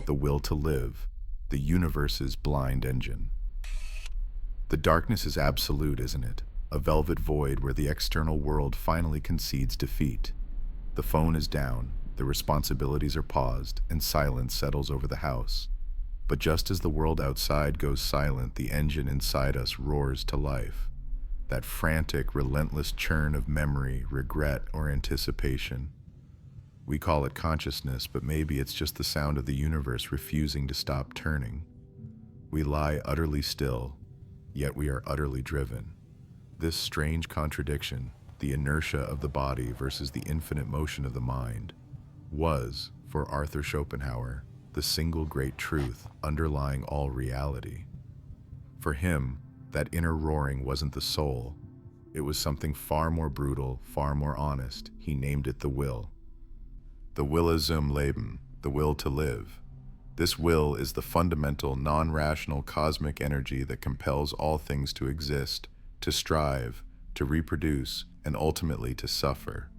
the will to live, the universe's blind engine. The darkness is absolute, isn't it? A velvet void where the external world finally concedes defeat. The phone is down, the responsibilities are paused, and silence settles over the house. But just as the world outside goes silent, the engine inside us roars to life. That frantic, relentless churn of memory, regret, or anticipation. We call it consciousness, but maybe it's just the sound of the universe refusing to stop turning. We lie utterly still, yet we are utterly driven. This strange contradiction, the inertia of the body versus the infinite motion of the mind, was, for Arthur Schopenhauer, the single great truth underlying all reality. For him, that inner roaring wasn't the soul. It was something far more brutal, far more honest. He named it the will. The Wille zum Leben, the will to live. This will is the fundamental, non-rational cosmic energy that compels all things to exist, to strive, to reproduce, and ultimately to suffer.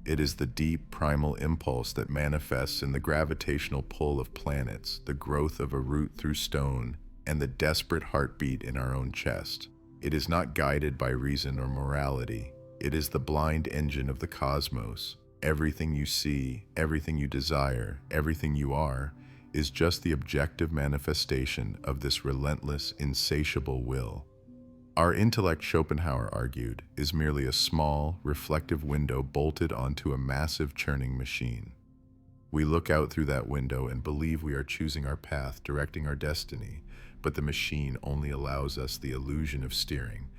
It is the deep, primal impulse that manifests in the gravitational pull of planets, the growth of a root through stone, and the desperate heartbeat in our own chest. It is not guided by reason or morality. It is the blind engine of the cosmos. Everything you see, everything you desire, everything you are, is just the objective manifestation of this relentless, insatiable will. Our intellect, Schopenhauer argued, is merely a small, reflective window bolted onto a massive churning machine. We look out through that window and believe we are choosing our path, directing our destiny, but the machine only allows us the illusion of steering.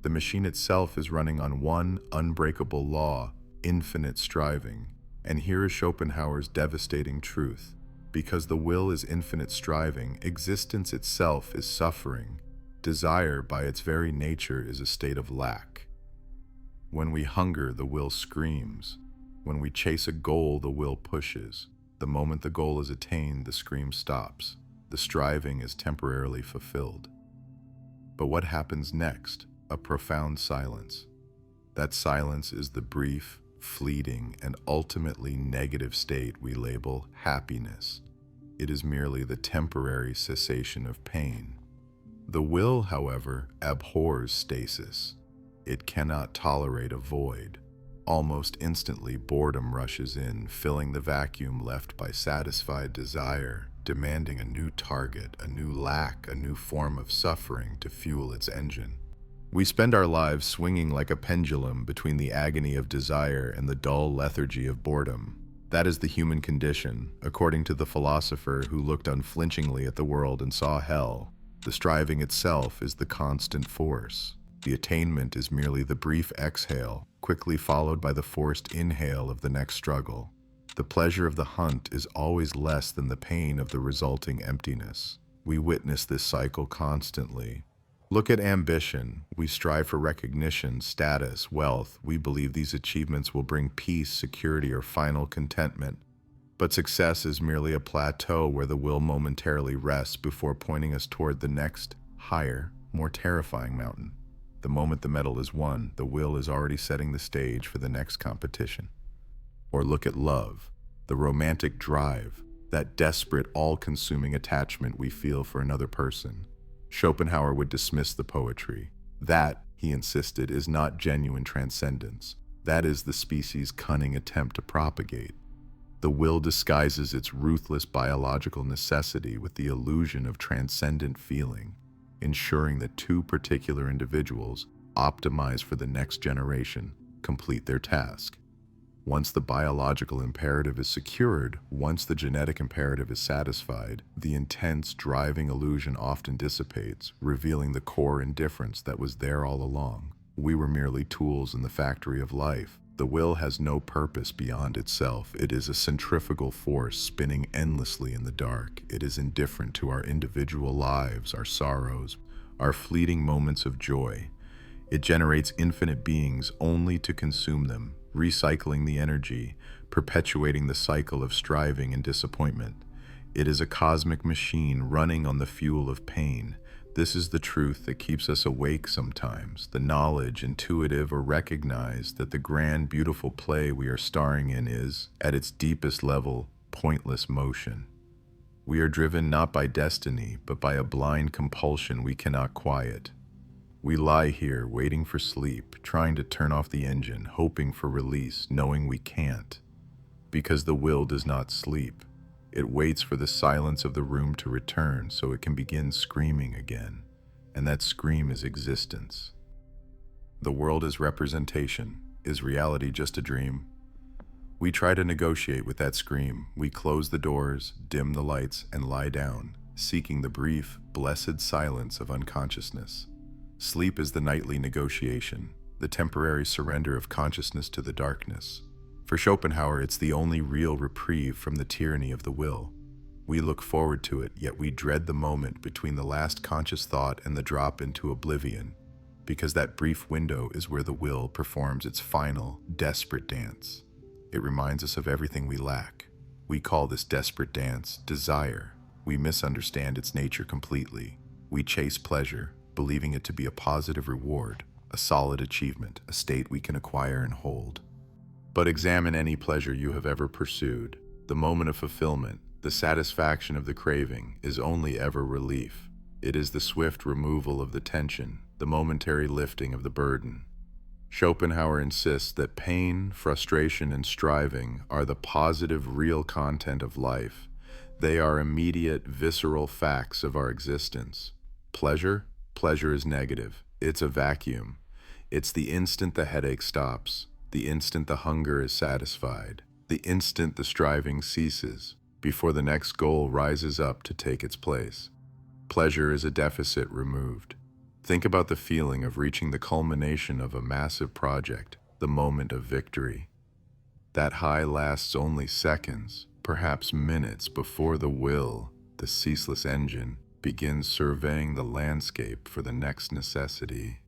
The machine itself is running on one unbreakable law, infinite striving. And here is Schopenhauer's devastating truth. Because the will is infinite striving, existence itself is suffering. Desire, by its very nature, is a state of lack. When we hunger, the will screams. When we chase a goal, the will pushes. The moment the goal is attained, the scream stops. The striving is temporarily fulfilled. But what happens next? A profound silence. That silence is the brief, fleeting, and ultimately negative state we label happiness. It is merely the temporary cessation of pain. The will, however, abhors stasis. It cannot tolerate a void. Almost instantly, boredom rushes in, filling the vacuum left by satisfied desire, demanding a new target, a new lack, a new form of suffering to fuel its engine. We spend our lives swinging like a pendulum between the agony of desire and the dull lethargy of boredom. That is the human condition, according to the philosopher who looked unflinchingly at the world and saw hell. The striving itself is the constant force. The attainment is merely the brief exhale, quickly followed by the forced inhale of the next struggle. The pleasure of the hunt is always less than the pain of the resulting emptiness. We witness this cycle constantly. Look at ambition. We strive for recognition, status, wealth. We believe these achievements will bring peace, security, or final contentment. But success is merely a plateau where the will momentarily rests before pointing us toward the next, higher, more terrifying mountain. The moment the medal is won, the will is already setting the stage for the next competition. Or look at love, the romantic drive, that desperate, all-consuming attachment we feel for another person. Schopenhauer would dismiss the poetry. That, he insisted, is not genuine transcendence. That is the species' cunning attempt to propagate. The will disguises its ruthless biological necessity with the illusion of transcendent feeling, ensuring that two particular individuals, optimized for the next generation, complete their task. Once the biological imperative is secured, once the genetic imperative is satisfied, the intense, driving illusion often dissipates, revealing the core indifference that was there all along. We were merely tools in the factory of life. The will has no purpose beyond itself. It is a centrifugal force spinning endlessly in the dark. It is indifferent to our individual lives, our sorrows, our fleeting moments of joy. It generates infinite beings only to consume them, recycling the energy, perpetuating the cycle of striving and disappointment. It is a cosmic machine running on the fuel of pain. This is the truth that keeps us awake sometimes, the knowledge, intuitive or recognized, that the grand, beautiful play we are starring in is, at its deepest level, pointless motion. We are driven not by destiny, but by a blind compulsion we cannot quiet. We lie here, waiting for sleep, trying to turn off the engine, hoping for release, knowing we can't. Because the will does not sleep. It waits for the silence of the room to return so it can begin screaming again. And that scream is existence. The world is representation. Is reality just a dream? We try to negotiate with that scream. We close the doors, dim the lights, and lie down, seeking the brief, blessed silence of unconsciousness. Sleep is the nightly negotiation, the temporary surrender of consciousness to the darkness. For Schopenhauer, it's the only real reprieve from the tyranny of the will. We look forward to it, yet we dread the moment between the last conscious thought and the drop into oblivion, because that brief window is where the will performs its final, desperate dance. It reminds us of everything we lack. We call this desperate dance desire. We misunderstand its nature completely. We chase pleasure, believing it to be a positive reward, a solid achievement, a state we can acquire and hold. But examine any pleasure you have ever pursued. The moment of fulfillment, the satisfaction of the craving, is only ever relief. It is the swift removal of the tension, the momentary lifting of the burden. Schopenhauer insists that pain, frustration, and striving are the positive, real content of life. They are immediate, visceral facts of our existence. Pleasure? Pleasure is negative. It's a vacuum. It's the instant the headache stops, the instant the hunger is satisfied, the instant the striving ceases, before the next goal rises up to take its place. Pleasure is a deficit removed. Think about the feeling of reaching the culmination of a massive project, the moment of victory. That high lasts only seconds, perhaps minutes, before the will, the ceaseless engine, begins surveying the landscape for the next necessity.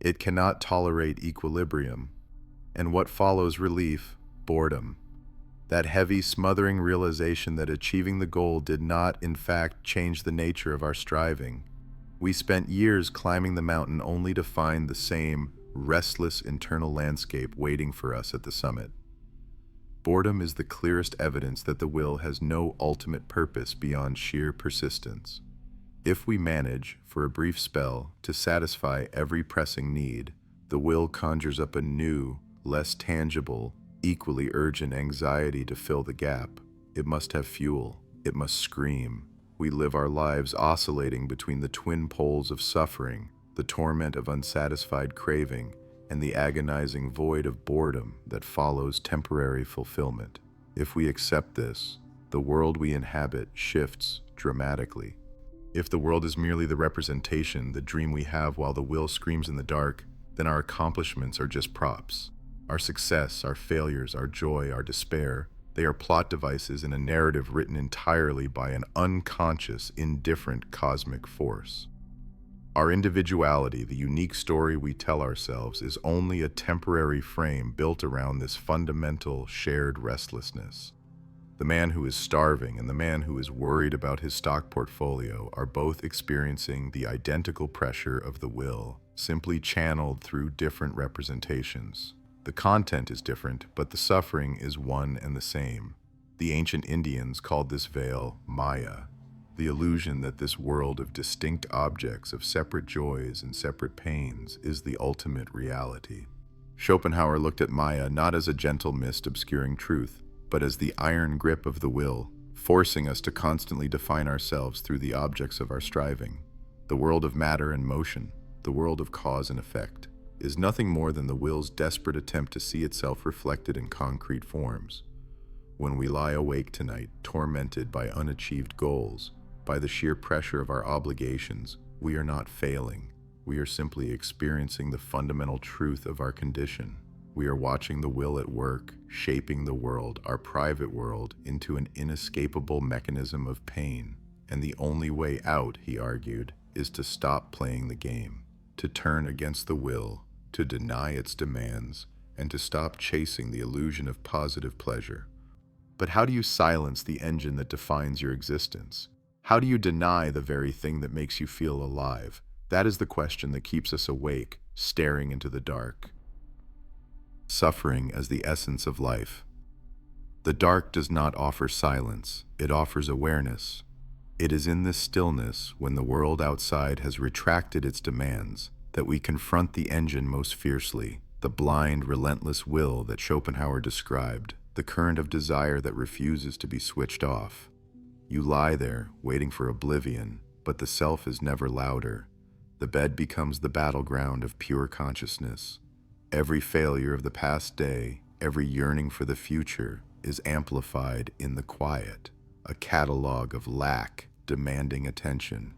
It cannot tolerate equilibrium, and what follows relief, boredom. That heavy, smothering realization that achieving the goal did not, in fact, change the nature of our striving. We spent years climbing the mountain only to find the same restless internal landscape waiting for us at the summit. Boredom is the clearest evidence that the will has no ultimate purpose beyond sheer persistence. If we manage, for a brief spell, to satisfy every pressing need, the will conjures up a new, less tangible, equally urgent anxiety to fill the gap. It must have fuel. It must scream. We live our lives oscillating between the twin poles of suffering, the torment of unsatisfied craving, and the agonizing void of boredom that follows temporary fulfillment. If we accept this, the world we inhabit shifts dramatically. If the world is merely the representation, the dream we have while the will screams in the dark, then our accomplishments are just props. Our success, our failures, our joy, our despair, they are plot devices in a narrative written entirely by an unconscious, indifferent cosmic force. Our individuality, the unique story we tell ourselves, is only a temporary frame built around this fundamental, shared restlessness. The man who is starving and the man who is worried about his stock portfolio are both experiencing the identical pressure of the will, simply channeled through different representations. The content is different, but the suffering is one and the same. The ancient Indians called this veil Maya, the illusion that this world of distinct objects, of separate joys and separate pains, is the ultimate reality. Schopenhauer looked at Maya not as a gentle mist obscuring truth, but as the iron grip of the will, forcing us to constantly define ourselves through the objects of our striving. The world of matter and motion, the world of cause and effect, is nothing more than the will's desperate attempt to see itself reflected in concrete forms. When we lie awake tonight, tormented by unachieved goals, by the sheer pressure of our obligations, we are not failing. We are simply experiencing the fundamental truth of our condition. We are watching the will at work, shaping the world, our private world, into an inescapable mechanism of pain. And the only way out, he argued, is to stop playing the game, to turn against the will, to deny its demands, and to stop chasing the illusion of positive pleasure. But how do you silence the engine that defines your existence? How do you deny the very thing that makes you feel alive? That is the question that keeps us awake, staring into the dark. Suffering as the essence of life. The dark does not offer silence, it offers awareness. It is in this stillness, when the world outside has retracted its demands, that we confront the engine most fiercely, the blind, relentless will that Schopenhauer described, the current of desire that refuses to be switched off. You lie there, waiting for oblivion, but the self is never louder. The bed becomes the battleground of pure consciousness. Every failure of the past day, every yearning for the future, is amplified in the quiet, a catalog of lack demanding attention.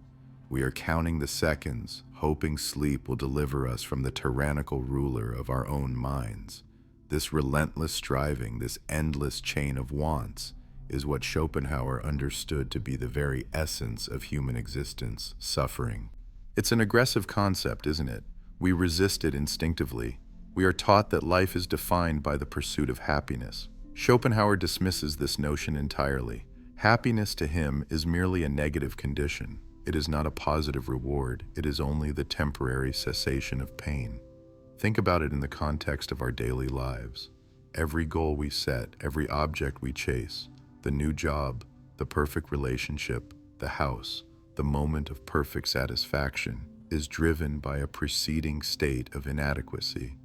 We are counting the seconds, hoping sleep will deliver us from the tyrannical ruler of our own minds. This relentless striving, this endless chain of wants, is what Schopenhauer understood to be the very essence of human existence, suffering. It's an aggressive concept, isn't it? We resist it instinctively. We are taught that life is defined by the pursuit of happiness. Schopenhauer dismisses this notion entirely. Happiness to him is merely a negative condition. It is not a positive reward. It is only the temporary cessation of pain. Think about it in the context of our daily lives. Every goal we set, every object we chase, the new job, the perfect relationship, the house, the moment of perfect satisfaction, is driven by a preceding state of inadequacy.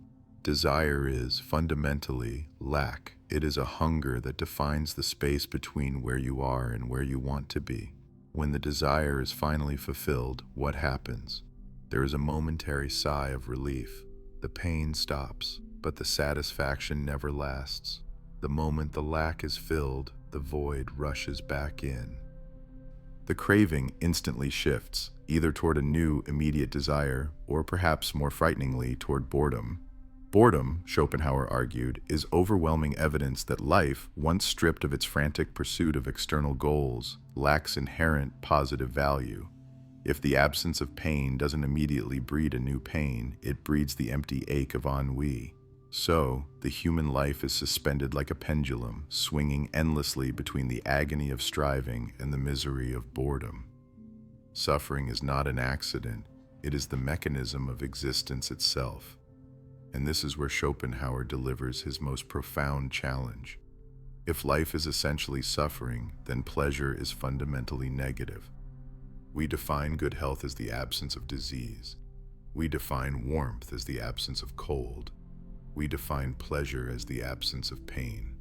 Desire is, fundamentally, lack. It is a hunger that defines the space between where you are and where you want to be. When the desire is finally fulfilled, what happens? There is a momentary sigh of relief. The pain stops, but the satisfaction never lasts. The moment the lack is filled, the void rushes back in. The craving instantly shifts, either toward a new, immediate desire, or perhaps more frighteningly, toward boredom. Boredom, Schopenhauer argued, is overwhelming evidence that life, once stripped of its frantic pursuit of external goals, lacks inherent positive value. If the absence of pain doesn't immediately breed a new pain, it breeds the empty ache of ennui. So, the human life is suspended like a pendulum, swinging endlessly between the agony of striving and the misery of boredom. Suffering is not an accident, it is the mechanism of existence itself. And this is where Schopenhauer delivers his most profound challenge. If life is essentially suffering, then pleasure is fundamentally negative. We define good health as the absence of disease. We define warmth as the absence of cold. We define pleasure as the absence of pain.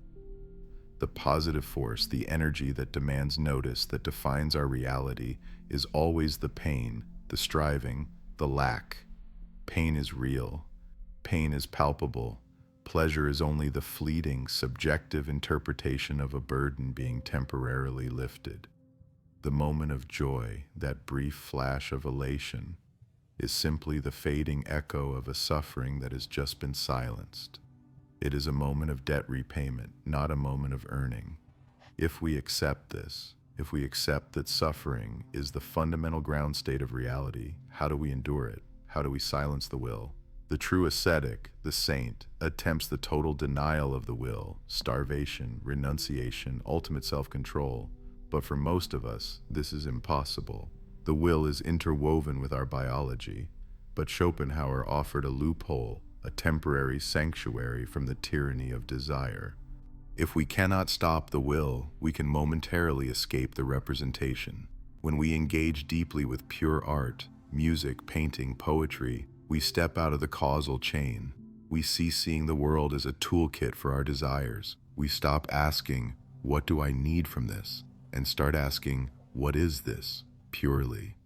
The positive force, the energy that demands notice, that defines our reality, is always the pain, the striving, the lack. Pain is real. Pain is palpable. Pleasure is only the fleeting, subjective interpretation of a burden being temporarily lifted. The moment of joy, that brief flash of elation, is simply the fading echo of a suffering that has just been silenced. It is a moment of debt repayment, not a moment of earning. If we accept this, if we accept that suffering is the fundamental ground state of reality, how do we endure it? How do we silence the will? The true ascetic, the saint, attempts the total denial of the will, starvation, renunciation, ultimate self-control. But for most of us, this is impossible. The will is interwoven with our biology, but Schopenhauer offered a loophole, a temporary sanctuary from the tyranny of desire. If we cannot stop the will, we can momentarily escape the representation. When we engage deeply with pure art, music, painting, poetry, we step out of the causal chain. We cease seeing the world as a toolkit for our desires. We stop asking, "What do I need from this?" and start asking, "What is this?" purely.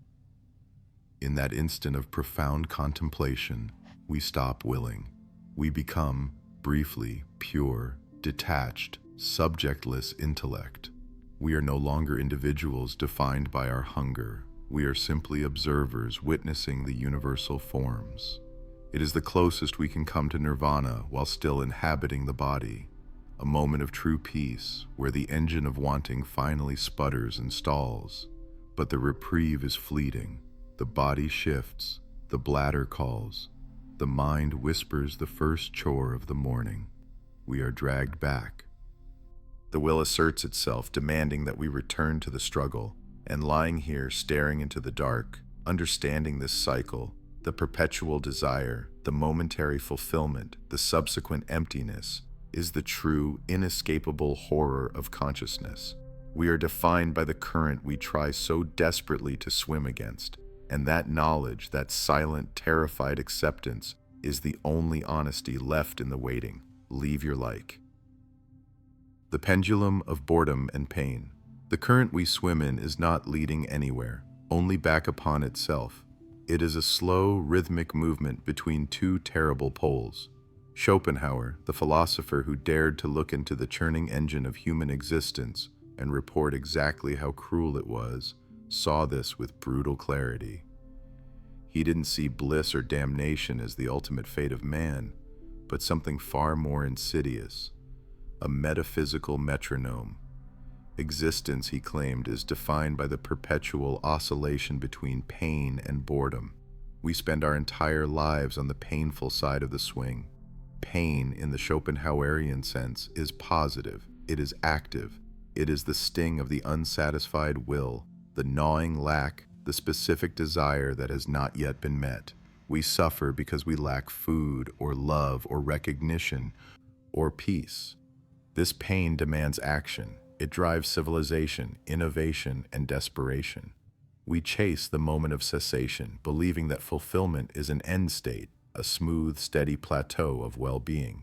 In that instant of profound contemplation, we stop willing. We become, briefly, pure, detached, subjectless intellect. We are no longer individuals defined by our hunger. We are simply observers witnessing the universal forms. It is the closest we can come to nirvana while still inhabiting the body, a moment of true peace where the engine of wanting finally sputters and stalls. But the reprieve is fleeting. The body shifts, the bladder calls, the mind whispers the first chore of the morning. We are dragged back. The will asserts itself, demanding that we return to the struggle. And lying here, staring into the dark, understanding this cycle, the perpetual desire, the momentary fulfillment, the subsequent emptiness, is the true, inescapable horror of consciousness. We are defined by the current we try so desperately to swim against, and that knowledge, that silent, terrified acceptance, is the only honesty left in the waiting. Leave your like. The pendulum of boredom and pain. The current we swim in is not leading anywhere, only back upon itself. It is a slow, rhythmic movement between two terrible poles. Schopenhauer, the philosopher who dared to look into the churning engine of human existence and report exactly how cruel it was, saw this with brutal clarity. He didn't see bliss or damnation as the ultimate fate of man, but something far more insidious, a metaphysical metronome. Existence, he claimed, is defined by the perpetual oscillation between pain and boredom. We spend our entire lives on the painful side of the swing. Pain, in the Schopenhauerian sense, is positive, it is active, it is the sting of the unsatisfied will, the gnawing lack, the specific desire that has not yet been met. We suffer because we lack food, or love, or recognition, or peace. This pain demands action. It drives civilization, innovation, and desperation. We chase the moment of cessation, believing that fulfillment is an end state, a smooth, steady plateau of well-being.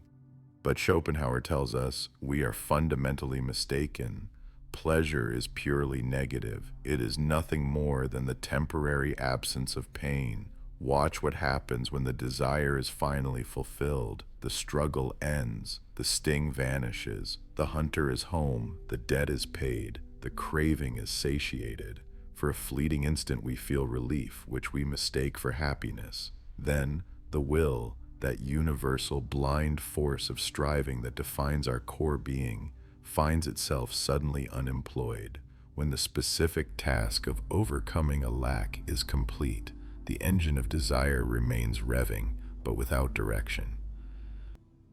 But Schopenhauer tells us we are fundamentally mistaken. Pleasure is purely negative. It is nothing more than the temporary absence of pain. Watch what happens when the desire is finally fulfilled. The struggle ends, the sting vanishes, the hunter is home, the debt is paid, the craving is satiated. For a fleeting instant we feel relief, which we mistake for happiness. Then, the will, that universal blind force of striving that defines our core being, finds itself suddenly unemployed. When the specific task of overcoming a lack is complete, the engine of desire remains revving, but without direction.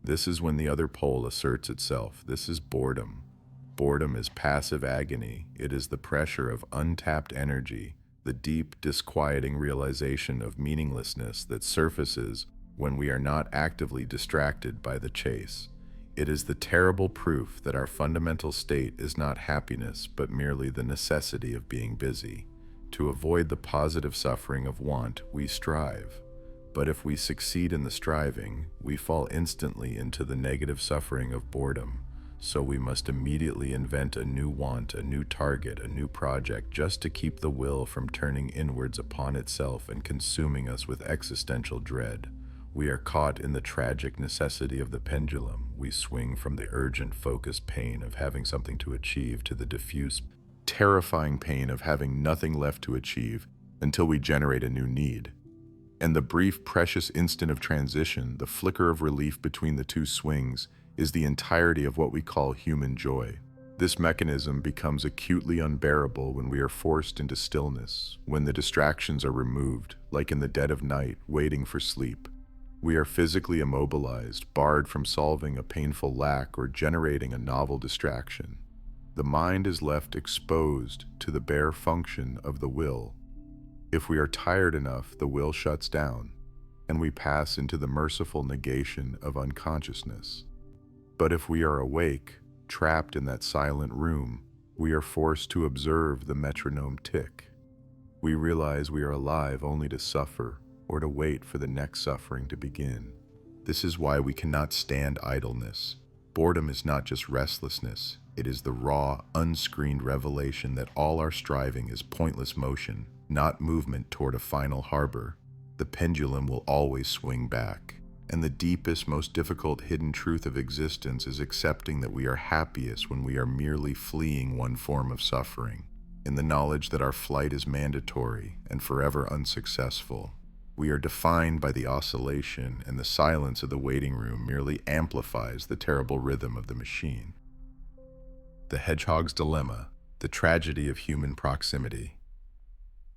This is when the other pole asserts itself. This is boredom. Boredom is passive agony. It is the pressure of untapped energy, the deep, disquieting realization of meaninglessness that surfaces when we are not actively distracted by the chase. It is the terrible proof that our fundamental state is not happiness, but merely the necessity of being busy. To avoid the positive suffering of want, we strive. But if we succeed in the striving, we fall instantly into the negative suffering of boredom. So we must immediately invent a new want, a new target, a new project, just to keep the will from turning inwards upon itself and consuming us with existential dread. We are caught in the tragic necessity of the pendulum. We swing from the urgent, focused pain of having something to achieve to the diffuse, terrifying pain of having nothing left to achieve until we generate a new need. And the brief, precious instant of transition, the flicker of relief between the two swings, is the entirety of what we call human joy. This mechanism becomes acutely unbearable when we are forced into stillness, when the distractions are removed, like in the dead of night, waiting for sleep. We are physically immobilized, barred from solving a painful lack or generating a novel distraction. The mind is left exposed to the bare function of the will. If we are tired enough, the will shuts down, and we pass into the merciful negation of unconsciousness. But if we are awake, trapped in that silent room, we are forced to observe the metronome tick. We realize we are alive only to suffer, or to wait for the next suffering to begin. This is why we cannot stand idleness. Boredom is not just restlessness, it is the raw, unscreened revelation that all our striving is pointless motion, not movement toward a final harbor. The pendulum will always swing back. And the deepest, most difficult hidden truth of existence is accepting that we are happiest when we are merely fleeing one form of suffering, in the knowledge that our flight is mandatory and forever unsuccessful. We are defined by the oscillation, and the silence of the waiting room merely amplifies the terrible rhythm of the machine. The Hedgehog's Dilemma, the tragedy of human proximity.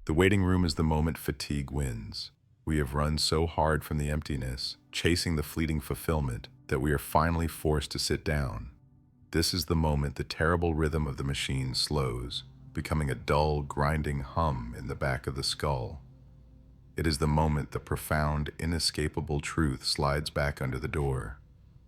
The waiting room is the moment fatigue wins. We have run so hard from the emptiness, chasing the fleeting fulfillment, that we are finally forced to sit down. This is the moment the terrible rhythm of the machine slows, becoming a dull, grinding hum in the back of the skull. It is the moment the profound, inescapable truth slides back under the door.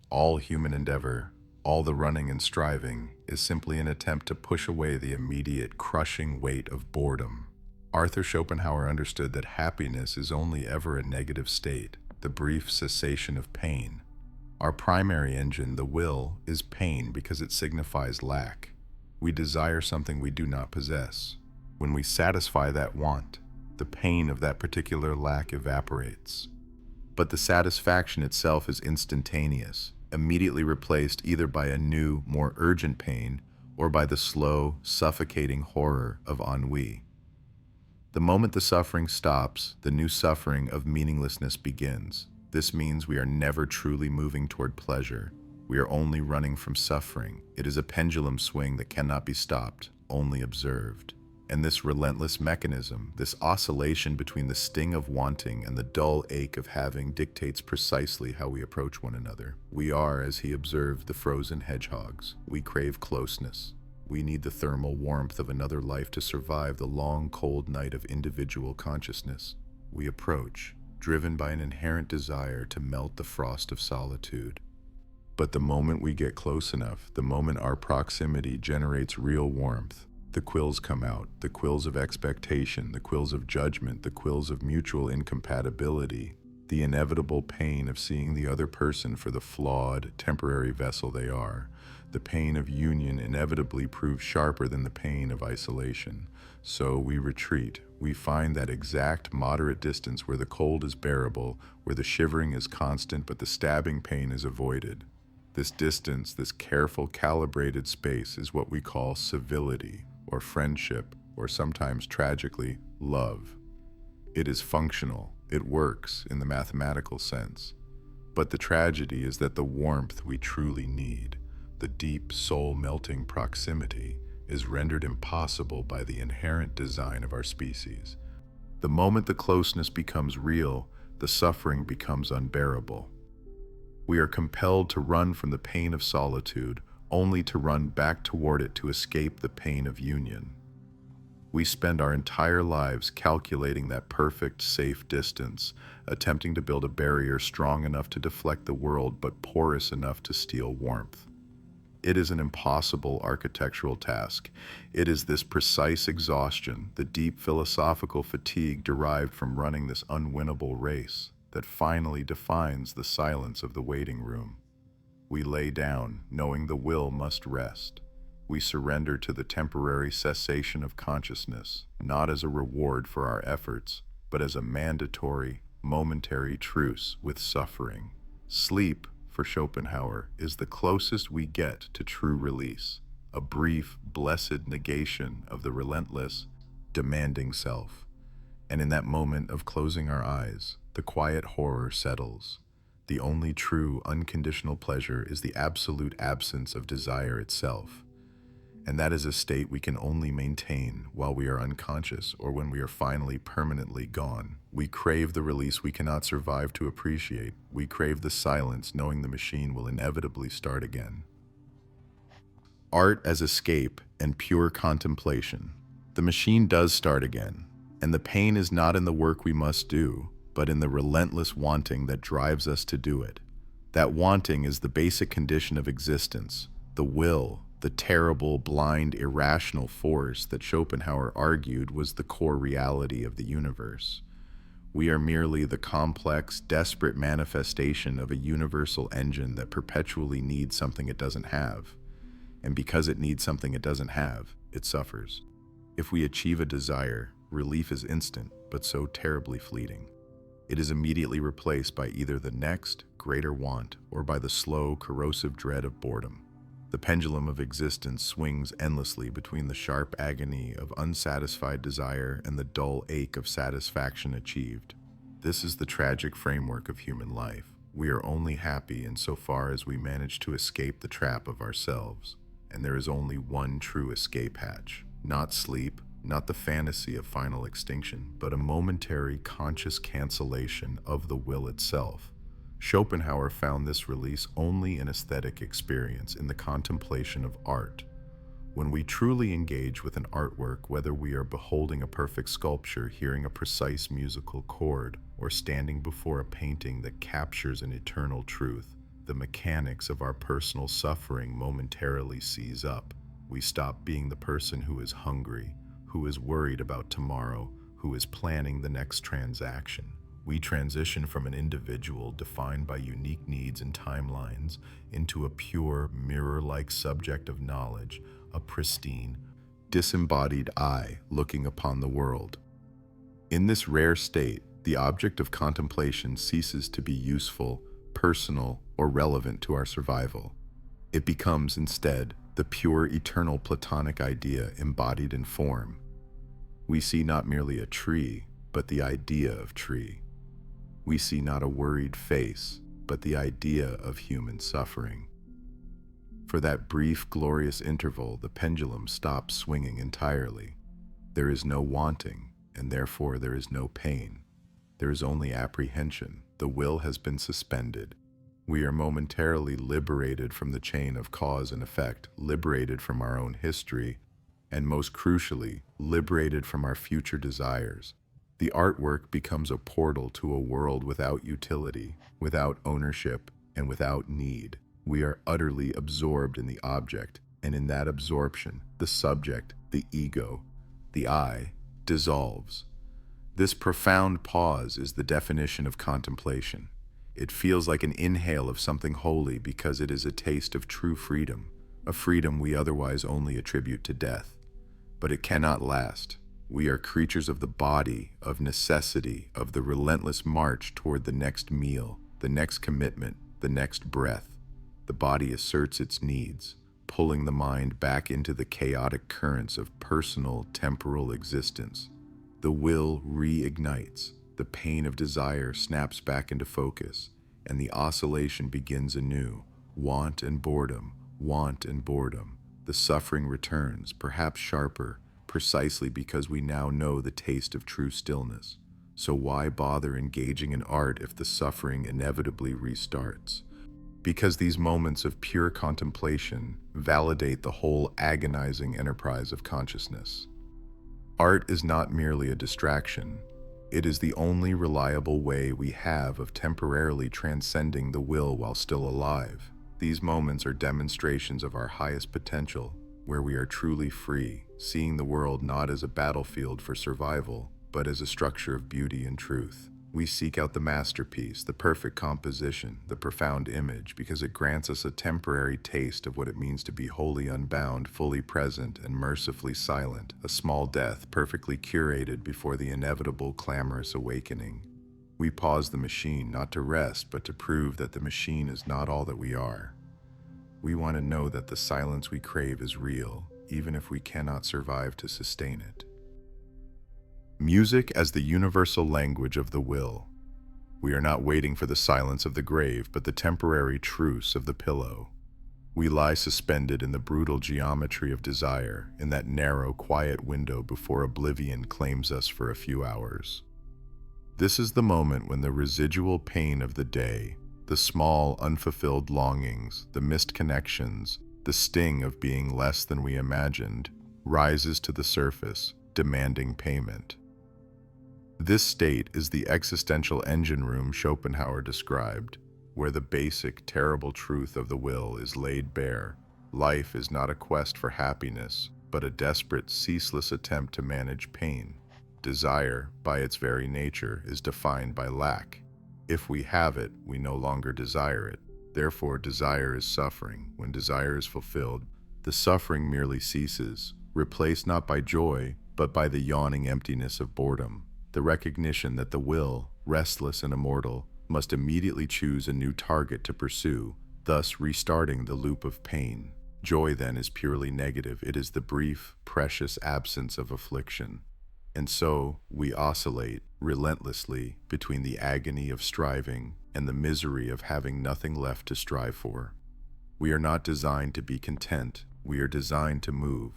All human endeavor, All the running and striving is simply an attempt to push away the immediate, crushing weight of boredom. Arthur Schopenhauer understood that happiness is only ever a negative state, the brief cessation of pain. Our primary engine, the will, is pain because it signifies lack. We desire something we do not possess. When we satisfy that want, the pain of that particular lack evaporates. But the satisfaction itself is instantaneous, immediately replaced either by a new, more urgent pain or by the slow, suffocating horror of ennui. The moment the suffering stops, the new suffering of meaninglessness begins. This means we are never truly moving toward pleasure. We are only running from suffering. It is a pendulum swing that cannot be stopped, only observed. And this relentless mechanism, this oscillation between the sting of wanting and the dull ache of having, dictates precisely how we approach one another. We are, as he observed, the frozen hedgehogs. We crave closeness. We need the thermal warmth of another life to survive the long, cold night of individual consciousness. We approach, driven by an inherent desire to melt the frost of solitude. But the moment we get close enough, the moment our proximity generates real warmth, the quills come out, the quills of expectation, the quills of judgment, the quills of mutual incompatibility, the inevitable pain of seeing the other person for the flawed, temporary vessel they are. The pain of union inevitably proves sharper than the pain of isolation. So we retreat. We find that exact moderate distance where the cold is bearable, where the shivering is constant but the stabbing pain is avoided. This distance, this careful, calibrated space is what we call civility, or friendship, or sometimes tragically, love. It is functional. It works in the mathematical sense. But the tragedy is that the warmth we truly need, the deep, soul-melting proximity, is rendered impossible by the inherent design of our species. The moment the closeness becomes real, the suffering becomes unbearable. We are compelled to run from the pain of solitude, only to run back toward it to escape the pain of union. We spend our entire lives calculating that perfect, safe distance, attempting to build a barrier strong enough to deflect the world but porous enough to steal warmth. It is an impossible architectural task. It is this precise exhaustion, the deep philosophical fatigue derived from running this unwinnable race, that finally defines the silence of the waiting room. We lay down, knowing the will must rest. We surrender to the temporary cessation of consciousness, not as a reward for our efforts, but as a mandatory, momentary truce with suffering. Sleep, for Schopenhauer, is the closest we get to true release, a brief, blessed negation of the relentless, demanding self. And in that moment of closing our eyes, the quiet horror settles. The only true, unconditional pleasure is the absolute absence of desire itself. And that is a state we can only maintain while we are unconscious or when we are finally permanently gone. We crave the release we cannot survive to appreciate. We crave the silence, knowing the machine will inevitably start again. Art as escape and pure contemplation. The machine does start again, and the pain is not in the work we must do, but in the relentless wanting that drives us to do it. That wanting is the basic condition of existence, the will, the terrible, blind, irrational force that Schopenhauer argued was the core reality of the universe. We are merely the complex, desperate manifestation of a universal engine that perpetually needs something it doesn't have. And because it needs something it doesn't have, it suffers. If we achieve a desire, relief is instant, but so terribly fleeting. It is immediately replaced by either the next, greater want or by the slow, corrosive dread of boredom. The pendulum of existence swings endlessly between the sharp agony of unsatisfied desire and the dull ache of satisfaction achieved. This is the tragic framework of human life. We are only happy insofar as we manage to escape the trap of ourselves. And there is only one true escape hatch. Not sleep, not the fantasy of final extinction, but a momentary conscious cancellation of the will itself. Schopenhauer found this release only in aesthetic experience, in the contemplation of art. When we truly engage with an artwork, whether we are beholding a perfect sculpture, hearing a precise musical chord, or standing before a painting that captures an eternal truth, the mechanics of our personal suffering momentarily seize up. We stop being the person who is hungry, who is worried about tomorrow, who is planning the next transaction. We transition from an individual defined by unique needs and timelines into a pure, mirror-like subject of knowledge, a pristine, disembodied I looking upon the world. In this rare state, the object of contemplation ceases to be useful, personal, or relevant to our survival. It becomes, instead, the pure, eternal Platonic idea embodied in form. We see not merely a tree, but the idea of tree. We see not a worried face, but the idea of human suffering. For that brief, glorious interval, the pendulum stops swinging entirely. There is no wanting, and therefore there is no pain. There is only apprehension. The will has been suspended. We are momentarily liberated from the chain of cause and effect, liberated from our own history, and most crucially, liberated from our future desires. The artwork becomes a portal to a world without utility, without ownership, and without need. We are utterly absorbed in the object, and in that absorption, the subject, the ego, the I, dissolves. This profound pause is the definition of contemplation. It feels like an inhale of something holy because it is a taste of true freedom, a freedom we otherwise only attribute to death. But it cannot last. We are creatures of the body, of necessity, of the relentless march toward the next meal, the next commitment, the next breath. The body asserts its needs, pulling the mind back into the chaotic currents of personal, temporal existence. The will reignites, the pain of desire snaps back into focus, and the oscillation begins anew. Want and boredom, want and boredom. The suffering returns, perhaps sharper, precisely because we now know the taste of true stillness. So why bother engaging in art if the suffering inevitably restarts? Because these moments of pure contemplation validate the whole agonizing enterprise of consciousness. Art is not merely a distraction. It is the only reliable way we have of temporarily transcending the will while still alive. These moments are demonstrations of our highest potential, where we are truly free, seeing the world not as a battlefield for survival, but as a structure of beauty and truth. We seek out the masterpiece, the perfect composition, the profound image, because it grants us a temporary taste of what it means to be wholly unbound, fully present, and mercifully silent, a small death perfectly curated before the inevitable clamorous awakening. We pause the machine not to rest, but to prove that the machine is not all that we are. We want to know that the silence we crave is real, even if we cannot survive to sustain it. Music as the universal language of the will. We are not waiting for the silence of the grave, but the temporary truce of the pillow. We lie suspended in the brutal geometry of desire, in that narrow, quiet window before oblivion claims us for a few hours. This is the moment when the residual pain of the day, the small, unfulfilled longings, the missed connections, the sting of being less than we imagined, rises to the surface, demanding payment. This state is the existential engine room Schopenhauer described, where the basic, terrible truth of the will is laid bare. Life is not a quest for happiness, but a desperate, ceaseless attempt to manage pain. Desire, by its very nature, is defined by lack. If we have it, we no longer desire it. Therefore, desire is suffering. When desire is fulfilled, the suffering merely ceases, replaced not by joy, but by the yawning emptiness of boredom. The recognition that the will, restless and immortal, must immediately choose a new target to pursue, thus restarting the loop of pain. Joy, then, is purely negative. It is the brief, precious absence of affliction. And so, we oscillate relentlessly between the agony of striving and the misery of having nothing left to strive for. We are not designed to be content. We are designed to move.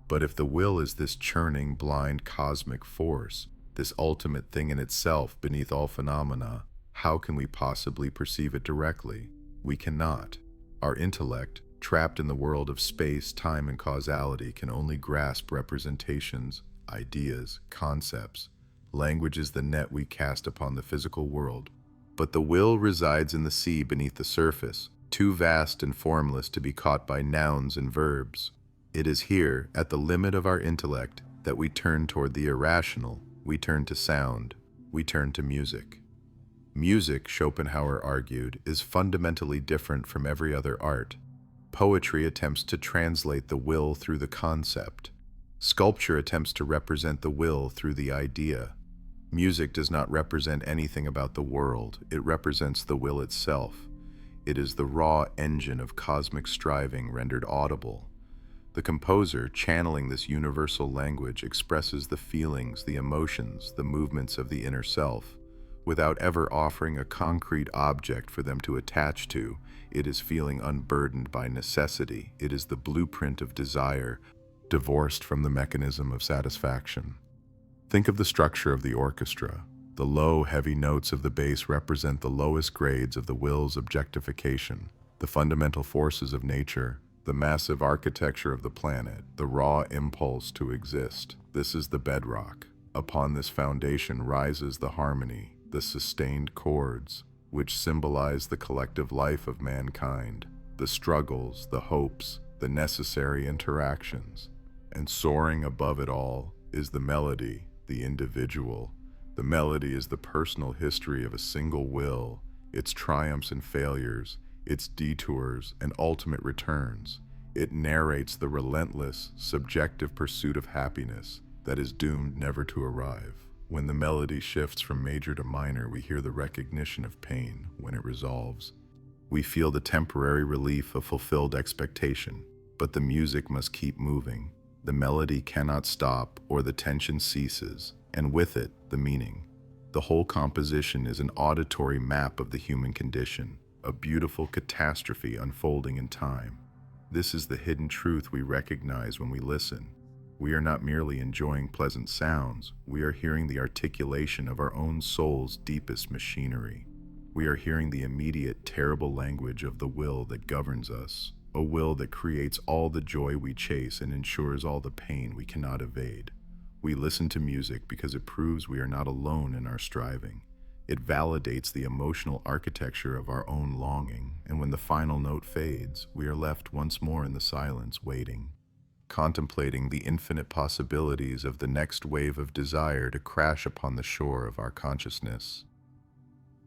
But if the will is this churning, blind, cosmic force, this ultimate thing in itself beneath all phenomena, how can we possibly perceive it directly? We cannot. Our intellect, trapped in the world of space, time, and causality, can only grasp representations, ideas, concepts. Language is the net we cast upon the physical world. But the will resides in the sea beneath the surface, too vast and formless to be caught by nouns and verbs. It is here, at the limit of our intellect, that we turn toward the irrational, we turn to sound, we turn to music. Music, Schopenhauer argued, is fundamentally different from every other art. Poetry attempts to translate the will through the concept. Sculpture attempts to represent the will through the idea. Music does not represent anything about the world, it represents the will itself. It is the raw engine of cosmic striving rendered audible. The composer, channeling this universal language, expresses the feelings, the emotions, the movements of the inner self. Without ever offering a concrete object for them to attach to, it is feeling unburdened by necessity. It is the blueprint of desire, divorced from the mechanism of satisfaction. Think of the structure of the orchestra. The low, heavy notes of the bass represent the lowest grades of the will's objectification, the fundamental forces of nature, the massive architecture of the planet, the raw impulse to exist. This is the bedrock. Upon this foundation rises the harmony, the sustained chords, which symbolize the collective life of mankind, the struggles, the hopes, the necessary interactions. And soaring above it all is the melody, the individual. The melody is the personal history of a single will, its triumphs and failures, its detours and ultimate returns. It narrates the relentless, subjective pursuit of happiness that is doomed never to arrive. When the melody shifts from major to minor, we hear the recognition of pain. When it resolves, we feel the temporary relief of fulfilled expectation. But the music must keep moving. The melody cannot stop, or the tension ceases, and with it, the meaning. The whole composition is an auditory map of the human condition, a beautiful catastrophe unfolding in time. This is the hidden truth we recognize when we listen. We are not merely enjoying pleasant sounds, we are hearing the articulation of our own soul's deepest machinery. We are hearing the immediate, terrible language of the will that governs us, a will that creates all the joy we chase and ensures all the pain we cannot evade. We listen to music because it proves we are not alone in our striving. It validates the emotional architecture of our own longing, and when the final note fades, we are left once more in the silence, waiting, contemplating the infinite possibilities of the next wave of desire to crash upon the shore of our consciousness.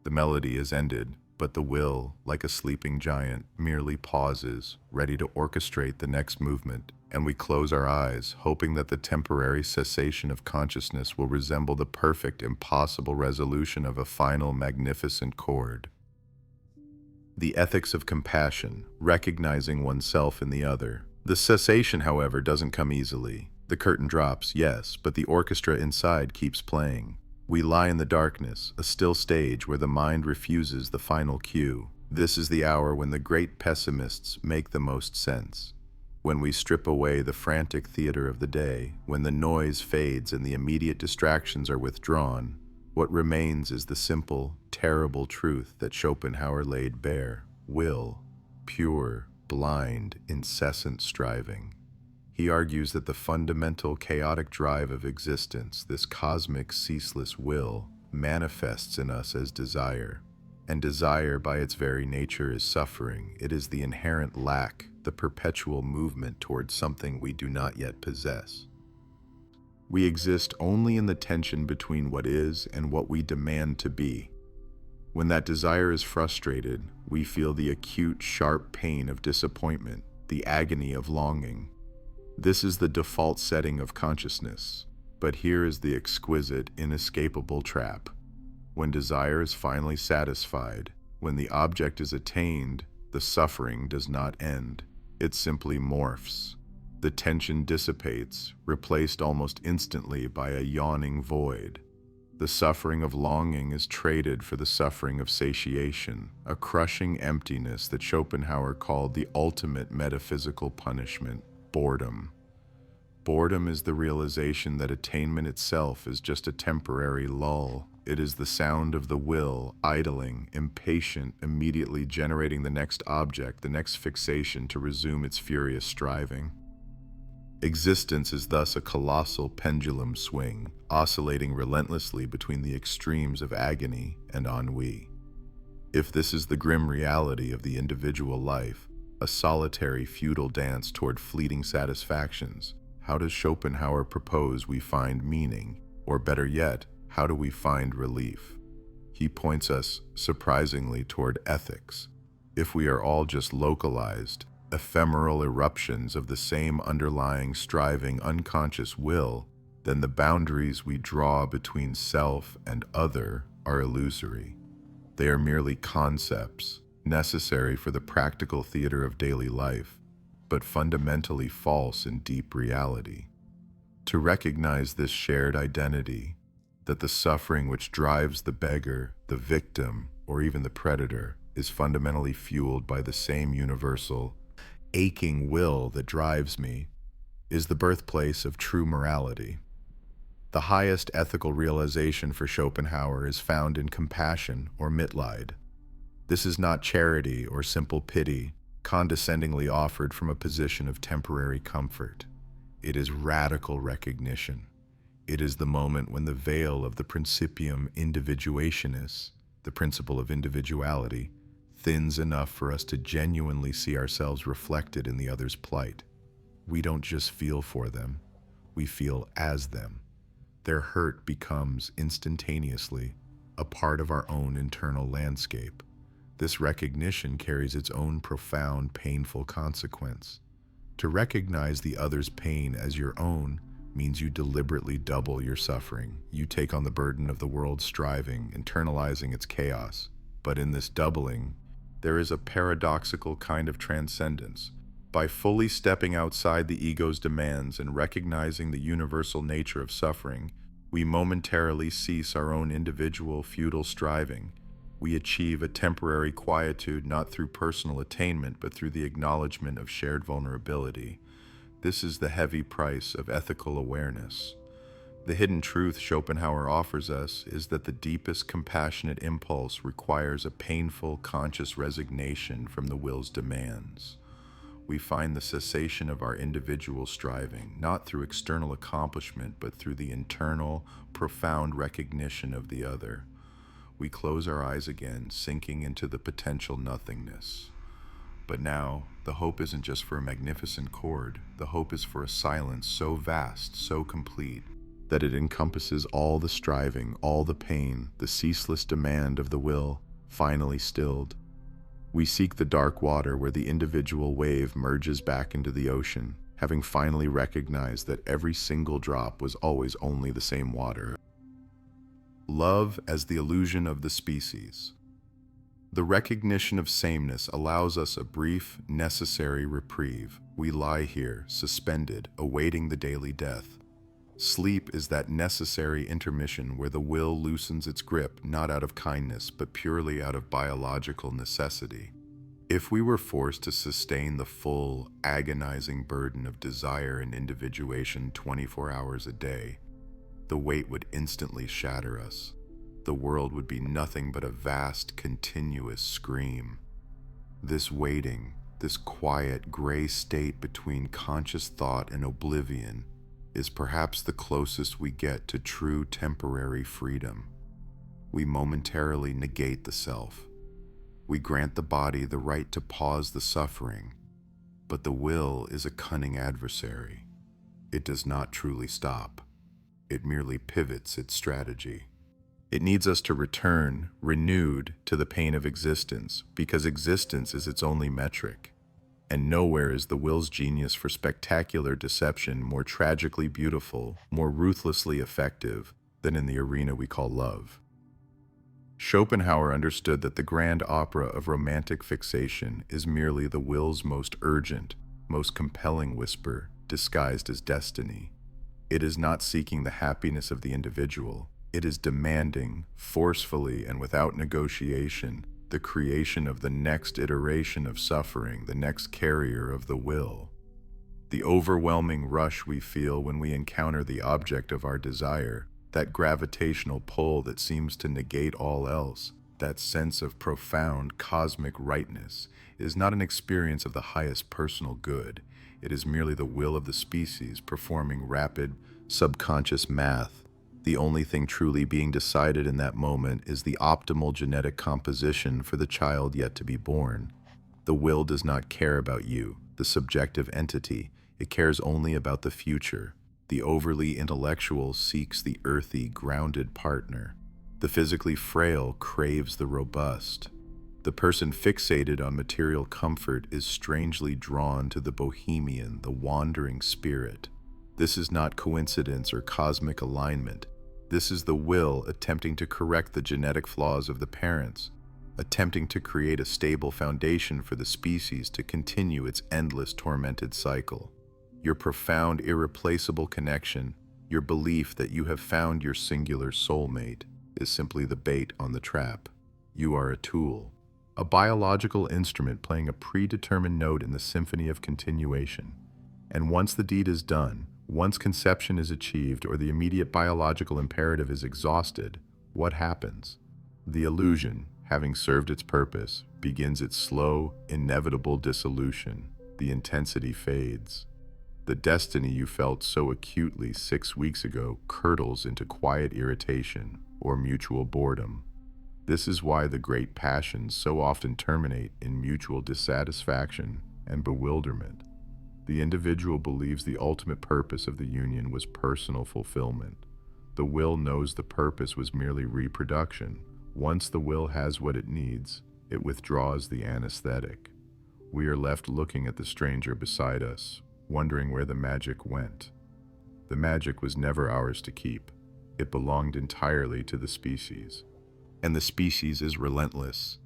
The melody is ended, but the will, like a sleeping giant, merely pauses, ready to orchestrate the next movement, and we close our eyes, hoping that the temporary cessation of consciousness will resemble the perfect, impossible resolution of a final, magnificent chord. The ethics of compassion, recognizing oneself in the other. The cessation, however, doesn't come easily. The curtain drops, yes, but the orchestra inside keeps playing. We lie in the darkness, a still stage where the mind refuses the final cue. This is the hour when the great pessimists make the most sense. When we strip away the frantic theater of the day, when the noise fades and the immediate distractions are withdrawn, what remains is the simple, terrible truth that Schopenhauer laid bare: will, pure, blind, incessant striving. He argues that the fundamental chaotic drive of existence, this cosmic ceaseless will, manifests in us as desire. And desire by its very nature is suffering. It is the inherent lack, the perpetual movement towards something we do not yet possess. We exist only in the tension between what is and what we demand to be. When that desire is frustrated, we feel the acute, sharp pain of disappointment, the agony of longing. This is the default setting of consciousness, but here is the exquisite, inescapable trap. When desire is finally satisfied, when the object is attained, the suffering does not end. It simply morphs. The tension dissipates, replaced almost instantly by a yawning void. The suffering of longing is traded for the suffering of satiation, a crushing emptiness that Schopenhauer called the ultimate metaphysical punishment, boredom. Boredom is the realization that attainment itself is just a temporary lull. It is the sound of the will, idling, impatient, immediately generating the next object, the next fixation to resume its furious striving. Existence is thus a colossal pendulum swing, oscillating relentlessly between the extremes of agony and ennui. If this is the grim reality of the individual life, a solitary feudal dance toward fleeting satisfactions, how does Schopenhauer propose we find meaning? Or better yet, how do we find relief? He points us, surprisingly, toward ethics. If we are all just localized, ephemeral eruptions of the same underlying striving unconscious will, then the boundaries we draw between self and other are illusory. They are merely concepts, necessary for the practical theater of daily life, but fundamentally false in deep reality. To recognize this shared identity, that the suffering which drives the beggar, the victim, or even the predator is fundamentally fueled by the same universal, aching will that drives me, is the birthplace of true morality. The highest ethical realization for Schopenhauer is found in compassion or Mitleid. This is not charity or simple pity, condescendingly offered from a position of temporary comfort. It is radical recognition. It is the moment when the veil of the principium individuationis, the principle of individuality, thins enough for us to genuinely see ourselves reflected in the other's plight. We don't just feel for them, we feel as them. Their hurt becomes instantaneously a part of our own internal landscape. This recognition carries its own profound, painful consequence. To recognize the other's pain as your own means you deliberately double your suffering. You take on the burden of the world's striving, internalizing its chaos. But in this doubling, there is a paradoxical kind of transcendence. By fully stepping outside the ego's demands and recognizing the universal nature of suffering, we momentarily cease our own individual futile striving. We achieve a temporary quietude not through personal attainment, but through the acknowledgement of shared vulnerability. This is the heavy price of ethical awareness. The hidden truth Schopenhauer offers us is that the deepest compassionate impulse requires a painful, conscious resignation from the will's demands. We find the cessation of our individual striving, not through external accomplishment, but through the internal, profound recognition of the other. We close our eyes again, sinking into the potential nothingness. But now, the hope isn't just for a magnificent chord. The hope is for a silence so vast, so complete, that it encompasses all the striving, all the pain, the ceaseless demand of the will, finally stilled. We seek the dark water where the individual wave merges back into the ocean, having finally recognized that every single drop was always only the same water. Love as the illusion of the species. The recognition of sameness allows us a brief, necessary reprieve. We lie here, suspended, awaiting the daily death. Sleep is that necessary intermission where the will loosens its grip, not out of kindness, but purely out of biological necessity. If we were forced to sustain the full, agonizing burden of desire and individuation 24 hours a day, the weight would instantly shatter us. The world would be nothing but a vast, continuous scream. This waiting, this quiet, gray state between conscious thought and oblivion, is perhaps the closest we get to true temporary freedom. We momentarily negate the self. We grant the body the right to pause the suffering, but the will is a cunning adversary. It does not truly stop. It merely pivots its strategy. It needs us to return, renewed, to the pain of existence, because existence is its only metric. And nowhere is the will's genius for spectacular deception more tragically beautiful, more ruthlessly effective than in the arena we call love. Schopenhauer understood that the grand opera of romantic fixation is merely the will's most urgent, most compelling whisper, disguised as destiny. It is not seeking the happiness of the individual. It is demanding, forcefully and without negotiation, the creation of the next iteration of suffering, the next carrier of the will. The overwhelming rush we feel when we encounter the object of our desire, that gravitational pull that seems to negate all else, that sense of profound cosmic rightness, is not an experience of the highest personal good. It is merely the will of the species performing rapid, subconscious math The only thing truly being decided in that moment is the optimal genetic composition for the child yet to be born. The will does not care about you, the subjective entity. It cares only about the future. The overly intellectual seeks the earthy, grounded partner. The physically frail craves the robust. The person fixated on material comfort is strangely drawn to the bohemian, the wandering spirit. This is not coincidence or cosmic alignment. This is the will attempting to correct the genetic flaws of the parents, attempting to create a stable foundation for the species to continue its endless tormented cycle. Your profound, irreplaceable connection, your belief that you have found your singular soulmate, is simply the bait on the trap. You are a tool, a biological instrument playing a predetermined note in the symphony of continuation. And once the deed is done, once conception is achieved or the immediate biological imperative is exhausted, what happens? The illusion, having served its purpose, begins its slow, inevitable dissolution. The intensity fades. The destiny you felt so acutely 6 weeks ago curdles into quiet irritation or mutual boredom. This is why the great passions so often terminate in mutual dissatisfaction and bewilderment. The individual believes the ultimate purpose of the union was personal fulfillment. The will knows the purpose was merely reproduction. Once the will has what it needs, it withdraws the anesthetic. We are left looking at the stranger beside us, wondering where the magic went. The magic was never ours to keep. It belonged entirely to the species. And the species is relentless.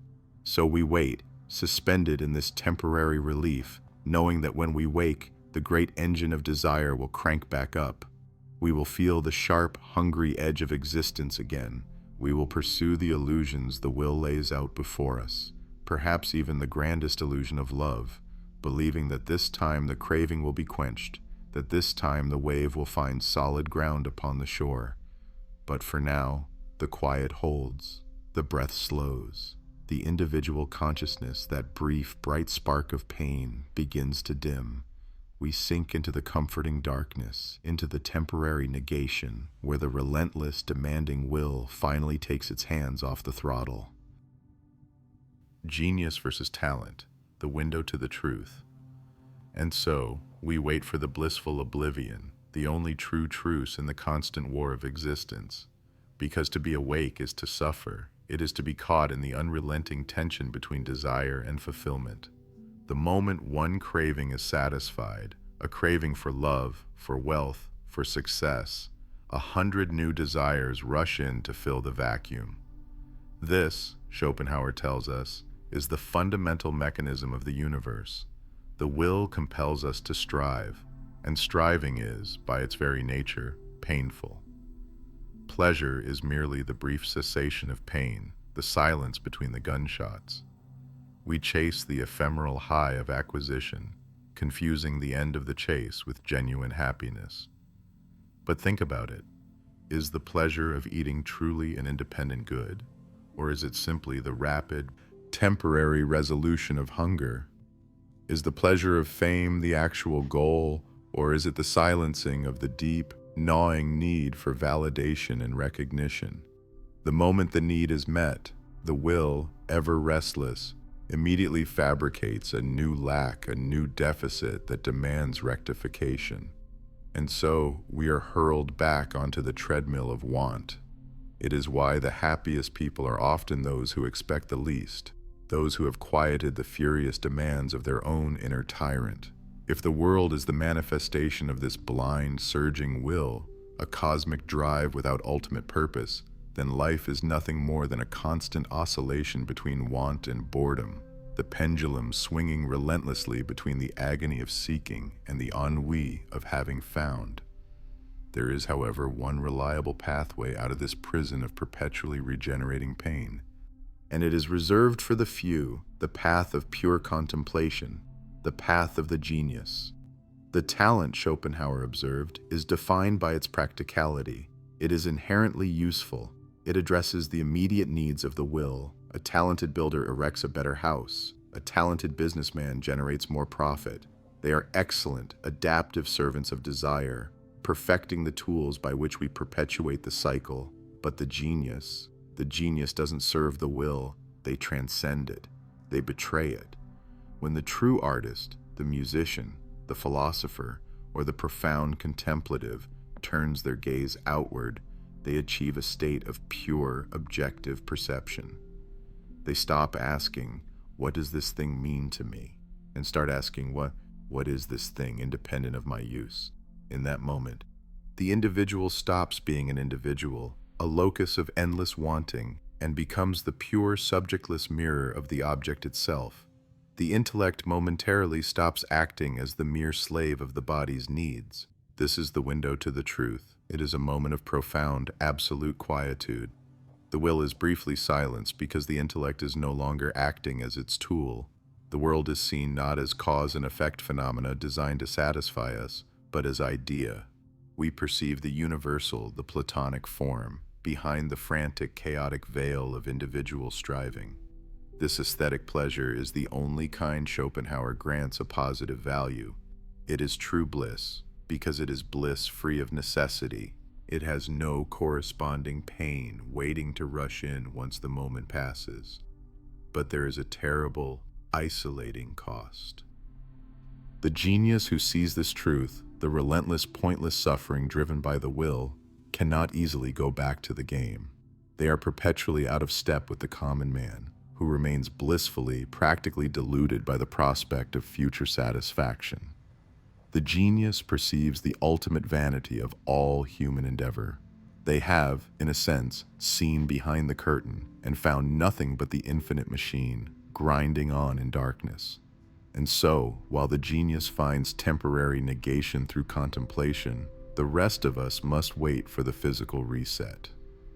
So we wait, suspended in this temporary relief, knowing that when we wake, the great engine of desire will crank back up. We will feel the sharp, hungry edge of existence again. We will pursue the illusions the will lays out before us, perhaps even the grandest illusion of love, believing that this time the craving will be quenched, that this time the wave will find solid ground upon the shore. But for now, the quiet holds, the breath slows, the individual consciousness, that brief, bright spark of pain, begins to dim. We sink into the comforting darkness, into the temporary negation, where the relentless, demanding will finally takes its hands off the throttle. Genius versus talent, the window to the truth. And so, we wait for the blissful oblivion, the only true truce in the constant war of existence. Because to be awake is to suffer. It is to be caught in the unrelenting tension between desire and fulfillment. The moment one craving is satisfied, a craving for love, for wealth, for success, 100 new desires rush in to fill the vacuum. This, Schopenhauer tells us, is the fundamental mechanism of the universe. The will compels us to strive, and striving is, by its very nature, painful. Pleasure is merely the brief cessation of pain, the silence between the gunshots. We chase the ephemeral high of acquisition, confusing the end of the chase with genuine happiness. But think about it. Is the pleasure of eating truly an independent good, or is it simply the rapid, temporary resolution of hunger? Is the pleasure of fame the actual goal, or is it the silencing of the deep, gnawing need for validation and recognition? The moment the need is met, the will, ever restless, immediately fabricates a new lack, a new deficit that demands rectification. And so we are hurled back onto the treadmill of want. It is why the happiest people are often those who expect the least, those who have quieted the furious demands of their own inner tyrant. If the world is the manifestation of this blind, surging will, a cosmic drive without ultimate purpose, then life is nothing more than a constant oscillation between want and boredom, the pendulum swinging relentlessly between the agony of seeking and the ennui of having found. There is, however, one reliable pathway out of this prison of perpetually regenerating pain, and it is reserved for the few, the path of pure contemplation, the path of the genius. The talent, Schopenhauer observed, is defined by its practicality. It is inherently useful. It addresses the immediate needs of the will. A talented builder erects a better house. A talented businessman generates more profit. They are excellent, adaptive servants of desire, perfecting the tools by which we perpetuate the cycle. But the genius doesn't serve the will, they transcend it, they betray it. When the true artist, the musician, the philosopher, or the profound contemplative turns their gaze outward, they achieve a state of pure, objective perception. They stop asking, what does this thing mean to me? And start asking, what is this thing independent of my use? In that moment, the individual stops being an individual, a locus of endless wanting, and becomes the pure, subjectless mirror of the object itself. The intellect momentarily stops acting as the mere slave of the body's needs. This is the window to the truth. It is a moment of profound, absolute quietude. The will is briefly silenced because the intellect is no longer acting as its tool. The world is seen not as cause and effect phenomena designed to satisfy us, but as idea. We perceive the universal, the Platonic form, behind the frantic, chaotic veil of individual striving. This aesthetic pleasure is the only kind Schopenhauer grants a positive value. It is true bliss, because it is bliss free of necessity. It has no corresponding pain waiting to rush in once the moment passes. But there is a terrible, isolating cost. The genius who sees this truth, the relentless, pointless suffering driven by the will, cannot easily go back to the game. They are perpetually out of step with the common man, who remains blissfully, practically deluded by the prospect of future satisfaction. The genius perceives the ultimate vanity of all human endeavor. They have, in a sense, seen behind the curtain and found nothing but the infinite machine, grinding on in darkness. And so, while the genius finds temporary negation through contemplation, the rest of us must wait for the physical reset.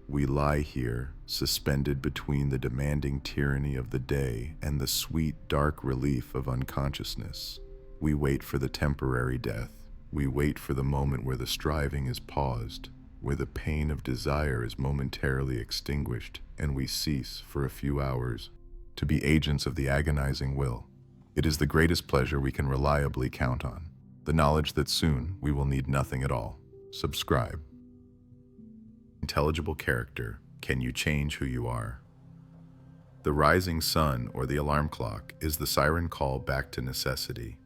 We lie here, suspended between the demanding tyranny of the day and the sweet, dark relief of unconsciousness. We wait for the temporary death. We wait for the moment where the striving is paused, where the pain of desire is momentarily extinguished, and we cease, for a few hours, to be agents of the agonizing will. It is the greatest pleasure we can reliably count on, the knowledge that soon we will need nothing at all. Subscribe. Intelligible character, can you change who you are? The rising sun or the alarm clock is the siren call back to necessity,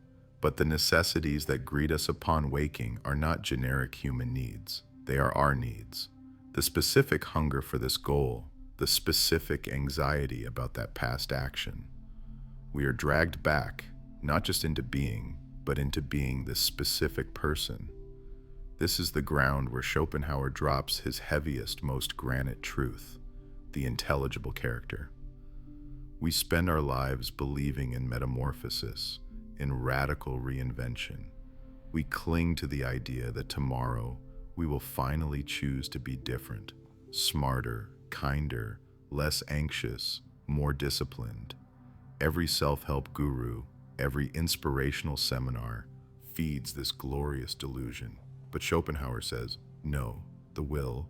but the necessities that greet us upon waking are not generic human needs. They are our needs. The specific hunger for this goal, the specific anxiety about that past action. We are dragged back, not just into being, but into being this specific person. This is the ground where Schopenhauer drops his heaviest, most granite truth, the intelligible character. We spend our lives believing in metamorphosis, in radical reinvention. We cling to the idea that tomorrow we will finally choose to be different, smarter, kinder, less anxious, more disciplined. Every self-help guru, every inspirational seminar feeds this glorious delusion. But Schopenhauer says, no, the will,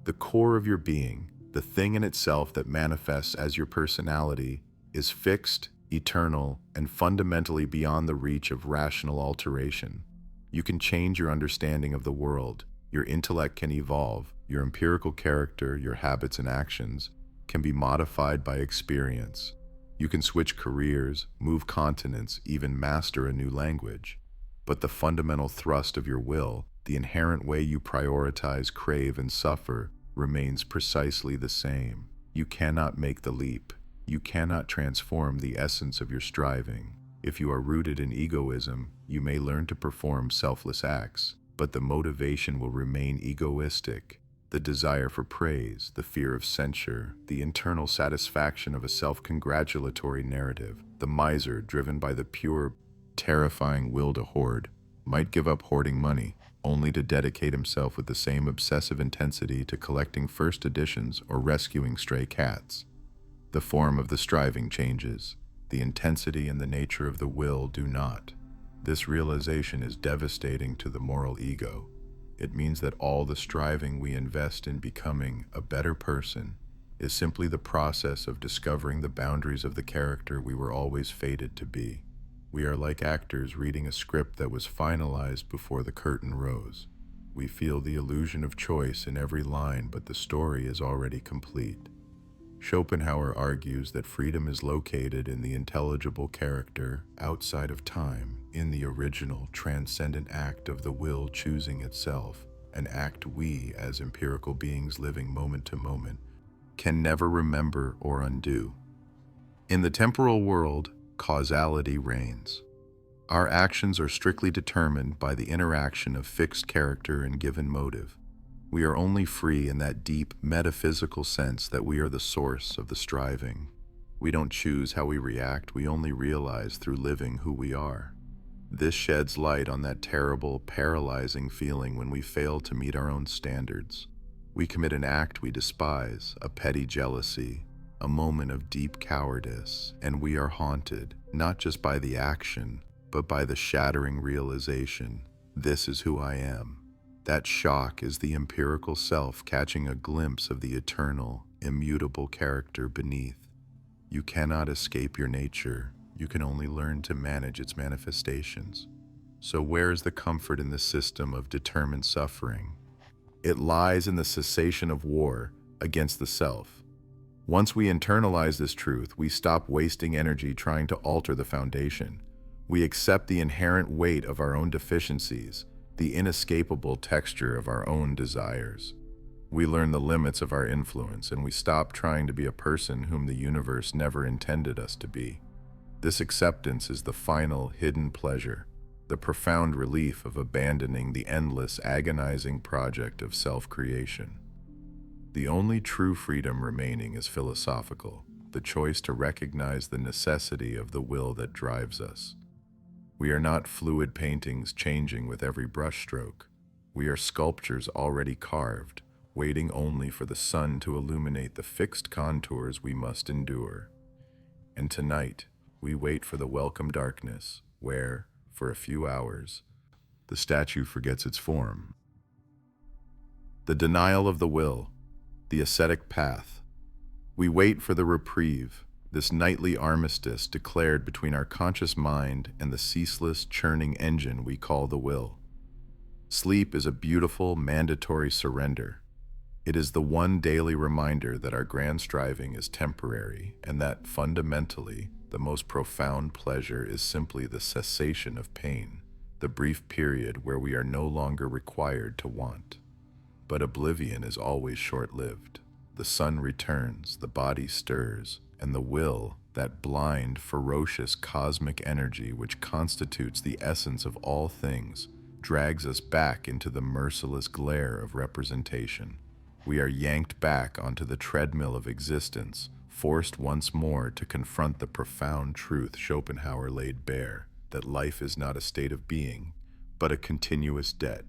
the core of your being, the thing in itself that manifests as your personality, is fixed, eternal, and fundamentally beyond the reach of rational alteration. You can change your understanding of the world, your intellect can evolve, your empirical character, your habits and actions can be modified by experience. You can switch careers, move continents, even master a new language. But the fundamental thrust of your will, the inherent way you prioritize, crave, and suffer, remains precisely the same. You cannot make the leap. You cannot transform the essence of your striving. If you are rooted in egoism, you may learn to perform selfless acts, but the motivation will remain egoistic. The desire for praise, the fear of censure, the internal satisfaction of a self-congratulatory narrative, the miser driven by the pure, terrifying will to hoard, might give up hoarding money, only to dedicate himself with the same obsessive intensity to collecting first editions or rescuing stray cats. The form of the striving changes. The intensity and the nature of the will do not. This realization is devastating to the moral ego. It means that all the striving we invest in becoming a better person is simply the process of discovering the boundaries of the character we were always fated to be. We are like actors reading a script that was finalized before the curtain rose. We feel the illusion of choice in every line, but the story is already complete. Schopenhauer argues that freedom is located in the intelligible character outside of time, in the original, transcendent act of the will choosing itself, an act we, as empirical beings living moment to moment, can never remember or undo. In the temporal world, causality reigns. Our actions are strictly determined by the interaction of fixed character and given motive. We are only free in that deep, metaphysical sense that we are the source of the striving. We don't choose how we react, we only realize through living who we are. This sheds light on that terrible, paralyzing feeling when we fail to meet our own standards. We commit an act we despise, a petty jealousy, a moment of deep cowardice, and we are haunted, not just by the action, but by the shattering realization, this is who I am. That shock is the empirical self catching a glimpse of the eternal, immutable character beneath. You cannot escape your nature. You can only learn to manage its manifestations. So where is the comfort in the system of determined suffering? It lies in the cessation of war against the self. Once we internalize this truth, we stop wasting energy trying to alter the foundation. We accept the inherent weight of our own deficiencies, the inescapable texture of our own desires. We learn the limits of our influence, and we stop trying to be a person whom the universe never intended us to be. This acceptance is the final, hidden pleasure, the profound relief of abandoning the endless, agonizing project of self-creation. The only true freedom remaining is philosophical, the choice to recognize the necessity of the will that drives us. We are not fluid paintings changing with every brushstroke. We are sculptures already carved, waiting only for the sun to illuminate the fixed contours we must endure. And tonight, we wait for the welcome darkness, where, for a few hours, the statue forgets its form. The denial of the will, the ascetic path. We wait for the reprieve, this nightly armistice declared between our conscious mind and the ceaseless, churning engine we call the will. Sleep is a beautiful, mandatory surrender. It is the one daily reminder that our grand striving is temporary and that, fundamentally, the most profound pleasure is simply the cessation of pain, the brief period where we are no longer required to want. But oblivion is always short-lived. The sun returns, the body stirs, and the will, that blind, ferocious cosmic energy which constitutes the essence of all things, drags us back into the merciless glare of representation. We are yanked back onto the treadmill of existence, forced once more to confront the profound truth Schopenhauer laid bare, that life is not a state of being, but a continuous debt.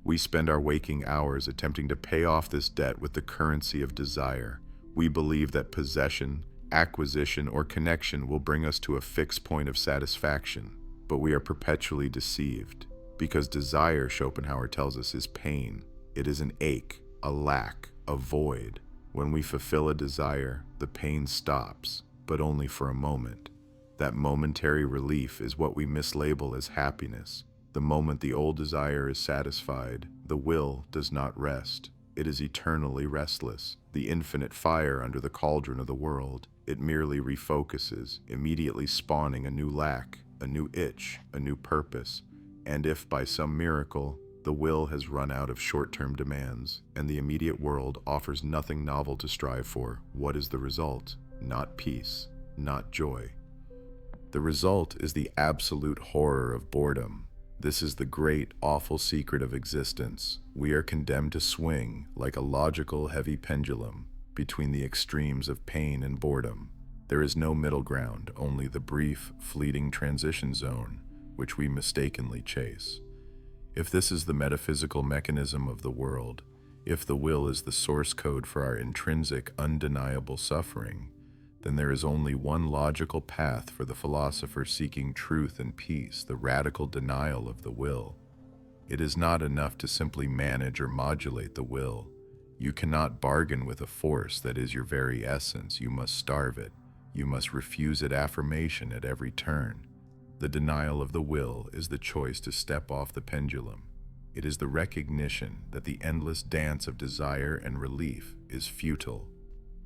We spend our waking hours attempting to pay off this debt with the currency of desire. We believe that possession, acquisition, or connection will bring us to a fixed point of satisfaction, but we are perpetually deceived, because desire, Schopenhauer tells us, is pain. It is an ache, a lack, a void. When we fulfill a desire, the pain stops, but only for a moment. That momentary relief is what we mislabel as happiness. The moment the old desire is satisfied, the will does not rest. It is eternally restless, the infinite fire under the cauldron of the world. It merely refocuses, immediately spawning a new lack, a new itch, a new purpose. And if by some miracle, the will has run out of short-term demands, and the immediate world offers nothing novel to strive for, what is the result? Not peace, not joy. The result is the absolute horror of boredom. This is the great, awful secret of existence. We are condemned to swing, like a logical, heavy pendulum, between the extremes of pain and boredom. There is no middle ground, only the brief, fleeting transition zone, which we mistakenly chase. If this is the metaphysical mechanism of the world, if the will is the source code for our intrinsic, undeniable suffering, then there is only one logical path for the philosopher seeking truth and peace, the radical denial of the will. It is not enough to simply manage or modulate the will. You cannot bargain with a force that is your very essence. You must starve it. You must refuse it affirmation at every turn. The denial of the will is the choice to step off the pendulum. It is the recognition that the endless dance of desire and relief is futile,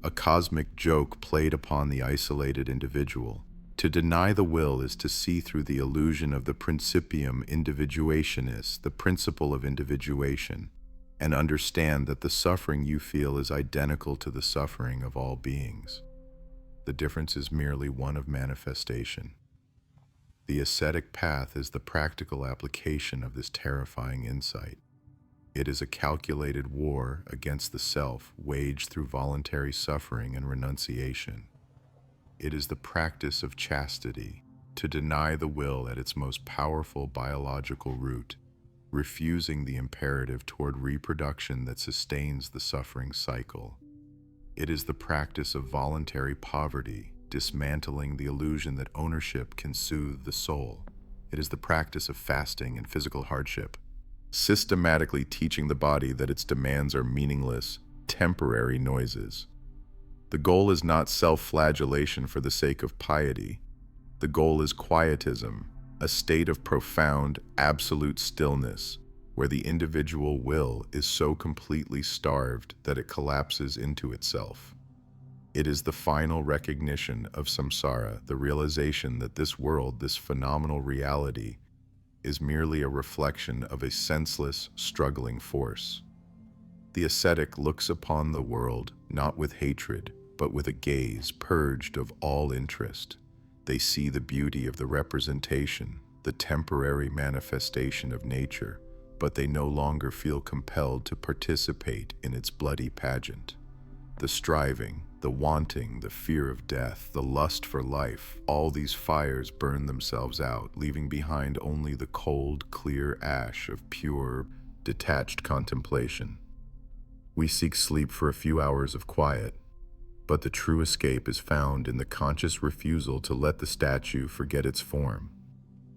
a cosmic joke played upon the isolated individual. To deny the will is to see through the illusion of the principium individuationis, the principle of individuation, and understand that the suffering you feel is identical to the suffering of all beings. The difference is merely one of manifestation. The ascetic path is the practical application of this terrifying insight. It is a calculated war against the self waged through voluntary suffering and renunciation. It is the practice of chastity, to deny the will at its most powerful biological root, refusing the imperative toward reproduction that sustains the suffering cycle. It is the practice of voluntary poverty, dismantling the illusion that ownership can soothe the soul. It is the practice of fasting and physical hardship, systematically teaching the body that its demands are meaningless, temporary noises. The goal is not self-flagellation for the sake of piety. The goal is quietism, a state of profound, absolute stillness, where the individual will is so completely starved that it collapses into itself. It is the final recognition of samsara, the realization that this world, this phenomenal reality, is merely a reflection of a senseless, struggling force. The ascetic looks upon the world not with hatred, but with a gaze purged of all interest. They see the beauty of the representation, the temporary manifestation of nature, but they no longer feel compelled to participate in its bloody pageant. The striving, the wanting, the fear of death, the lust for life, all these fires burn themselves out, leaving behind only the cold, clear ash of pure, detached contemplation. We seek sleep for a few hours of quiet, but the true escape is found in the conscious refusal to let the statue forget its form.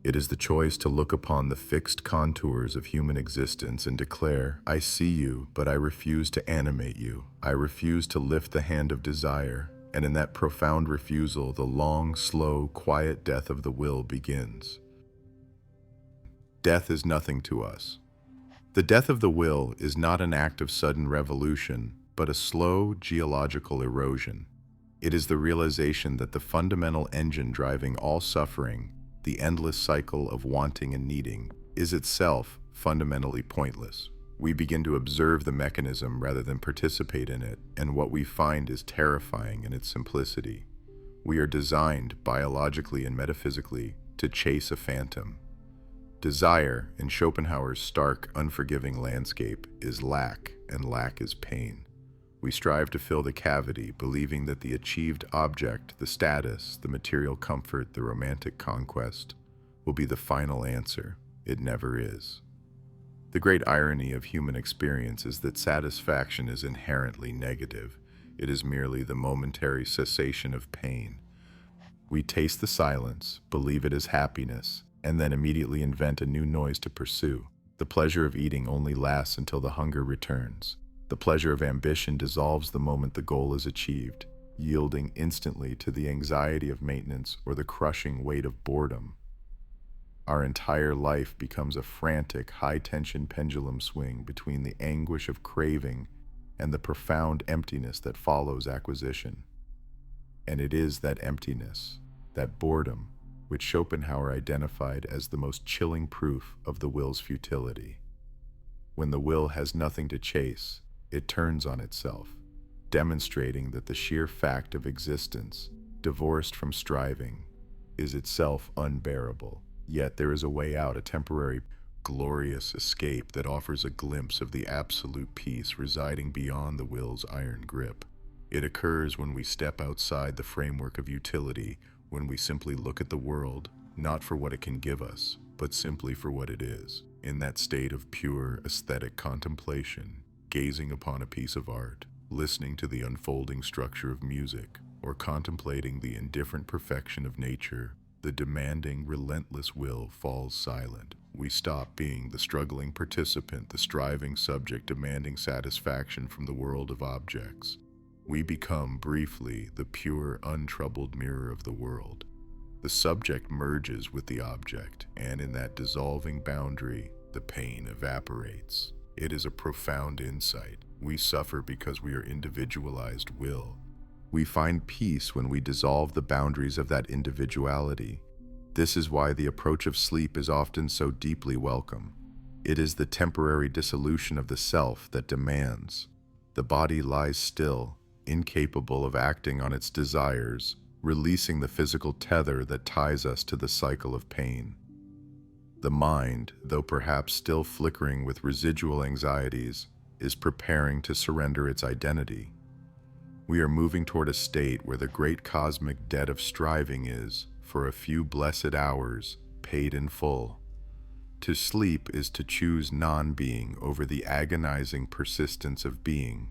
It is the choice to look upon the fixed contours of human existence and declare, I see you, but I refuse to animate you. I refuse to lift the hand of desire. And in that profound refusal, the long, slow, quiet death of the will begins. Death is nothing to us. The death of the will is not an act of sudden revolution, but a slow geological erosion. It is the realization that the fundamental engine driving all suffering, the endless cycle of wanting and needing, is itself fundamentally pointless. We begin to observe the mechanism rather than participate in it, and what we find is terrifying in its simplicity. We are designed, biologically and metaphysically, to chase a phantom. Desire, in Schopenhauer's stark, unforgiving landscape, is lack, and lack is pain. We strive to fill the cavity, believing that the achieved object, the status, the material comfort, the romantic conquest, will be the final answer. It never is. The great irony of human experience is that satisfaction is inherently negative. It is merely the momentary cessation of pain. We taste the silence, believe it is happiness, and then immediately invent a new noise to pursue. The pleasure of eating only lasts until the hunger returns. The pleasure of ambition dissolves the moment the goal is achieved, yielding instantly to the anxiety of maintenance or the crushing weight of boredom. Our entire life becomes a frantic, high-tension pendulum swing between the anguish of craving and the profound emptiness that follows acquisition. And it is that emptiness, that boredom, which Schopenhauer identified as the most chilling proof of the will's futility. When the will has nothing to chase, it turns on itself, demonstrating that the sheer fact of existence, divorced from striving, is itself unbearable. Yet there is a way out, a temporary, glorious escape that offers a glimpse of the absolute peace residing beyond the will's iron grip. It occurs when we step outside the framework of utility, when we simply look at the world, not for what it can give us, but simply for what it is. In that state of pure aesthetic contemplation, gazing upon a piece of art, listening to the unfolding structure of music, or contemplating the indifferent perfection of nature, the demanding, relentless will falls silent. We stop being the struggling participant, the striving subject demanding satisfaction from the world of objects. We become, briefly, the pure, untroubled mirror of the world. The subject merges with the object, and in that dissolving boundary, The pain evaporates. It is a profound insight. We suffer because we are individualized will. We find peace when we dissolve the boundaries of that individuality. This is why the approach of sleep is often so deeply welcome. It is the temporary dissolution of the self that demands. The body lies still, incapable of acting on its desires, releasing the physical tether that ties us to the cycle of pain. The mind, though perhaps still flickering with residual anxieties, is preparing to surrender its identity. We are moving toward a state where the great cosmic debt of striving is, for a few blessed hours, paid in full. To sleep is to choose non-being over the agonizing persistence of being.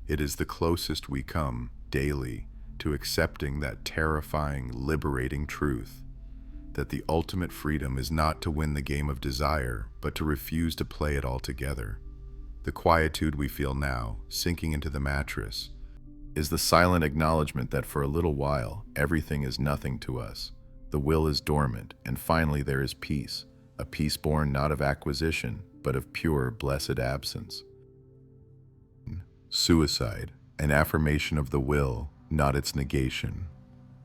It is the closest we come, daily, to accepting that terrifying, liberating truth, that the ultimate freedom is not to win the game of desire, but to refuse to play it altogether. The quietude we feel now, sinking into the mattress, is the silent acknowledgement that for a little while, everything is nothing to us. The will is dormant, and finally there is peace, a peace born not of acquisition, but of pure, blessed absence. Suicide, an affirmation of the will, not its negation.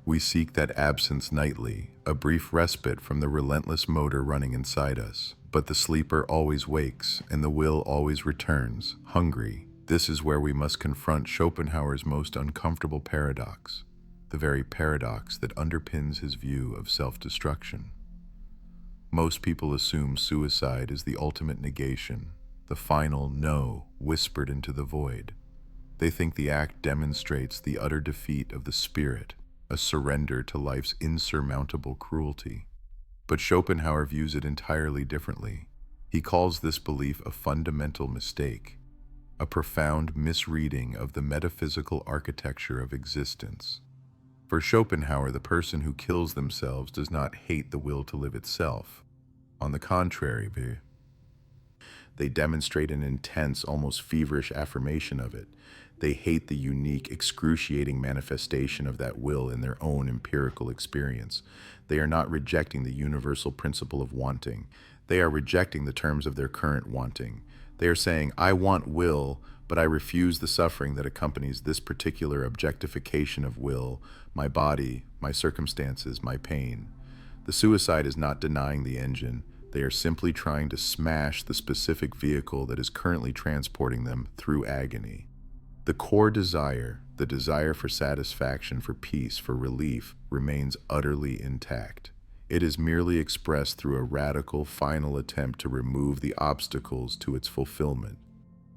We seek that absence nightly, a brief respite from the relentless motor running inside us. But the sleeper always wakes, and the will always returns, hungry. This is where we must confront Schopenhauer's most uncomfortable paradox, the very paradox that underpins his view of self-destruction. Most people assume suicide is the ultimate negation, the final no whispered into the void. They think the act demonstrates the utter defeat of the spirit, a surrender to life's insurmountable cruelty. But Schopenhauer views it entirely differently. He calls this belief a fundamental mistake, a profound misreading of the metaphysical architecture of existence. For Schopenhauer, the person who kills themselves does not hate the will to live itself. On the contrary, they demonstrate an intense, almost feverish affirmation of it. They hate the unique, excruciating manifestation of that will in their own empirical experience. They are not rejecting the universal principle of wanting. They are rejecting the terms of their current wanting. They are saying, I want will, but I refuse the suffering that accompanies this particular objectification of will, my body, my circumstances, my pain. The suicide is not denying the engine. They are simply trying to smash the specific vehicle that is currently transporting them through agony. The core desire, the desire for satisfaction, for peace, for relief, remains utterly intact. It is merely expressed through a radical, final attempt to remove the obstacles to its fulfillment.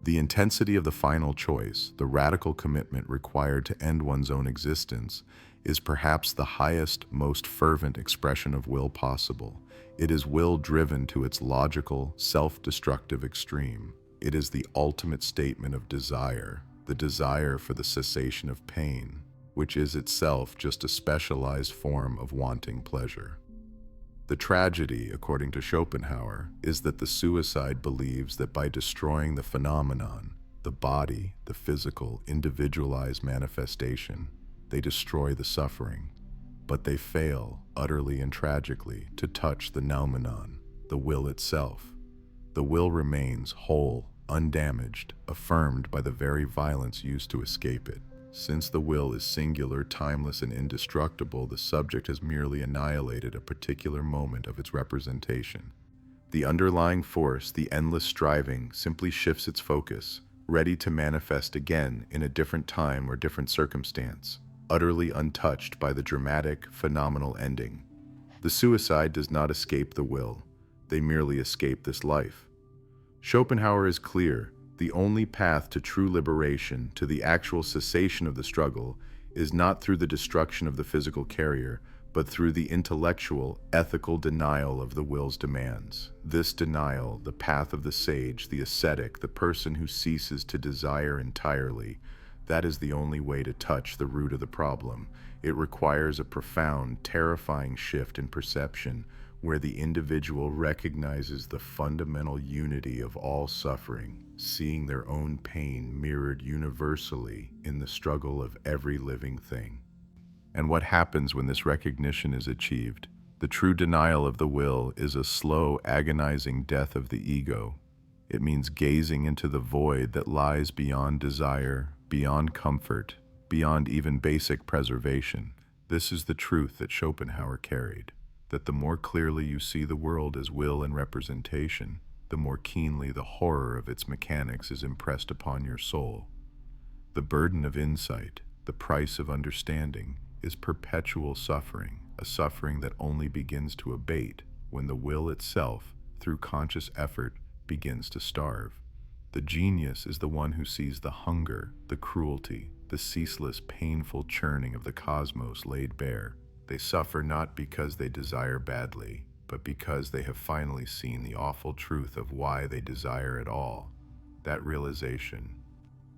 The intensity of the final choice, the radical commitment required to end one's own existence, is perhaps the highest, most fervent expression of will possible. It is will driven to its logical, self-destructive extreme. It is the ultimate statement of desire, the desire for the cessation of pain, which is itself just a specialized form of wanting pleasure. The tragedy, according to Schopenhauer, is that the suicide believes that by destroying the phenomenon, the body, the physical, individualized manifestation, they destroy the suffering. But they fail, utterly and tragically, to touch the noumenon, the will itself. The will remains whole, undamaged, affirmed by the very violence used to escape it. Since the will is singular, timeless, and indestructible, the subject has merely annihilated a particular moment of its representation. The underlying force, the endless striving, simply shifts its focus, ready to manifest again in a different time or different circumstance, utterly untouched by the dramatic, phenomenal ending. The suicide does not escape the will. They merely escape this life. Schopenhauer is clear. The only path to true liberation, to the actual cessation of the struggle, is not through the destruction of the physical carrier, but through the intellectual, ethical denial of the will's demands. This denial, the path of the sage, the ascetic, the person who ceases to desire entirely, that is the only way to touch the root of the problem. It requires a profound, terrifying shift in perception, where the individual recognizes the fundamental unity of all suffering, seeing their own pain mirrored universally in the struggle of every living thing. And what happens when this recognition is achieved? The true denial of the will is a slow, agonizing death of the ego. It means gazing into the void that lies beyond desire, beyond comfort, beyond even basic preservation. This is the truth that Schopenhauer carried, that the more clearly you see the world as will and representation, the more keenly the horror of its mechanics is impressed upon your soul. The burden of insight, the price of understanding, is perpetual suffering, a suffering that only begins to abate when the will itself, through conscious effort, begins to starve. The genius is the one who sees the hunger, the cruelty, the ceaseless, painful churning of the cosmos laid bare. They suffer not because they desire badly, but because they have finally seen the awful truth of why they desire at all. That realization,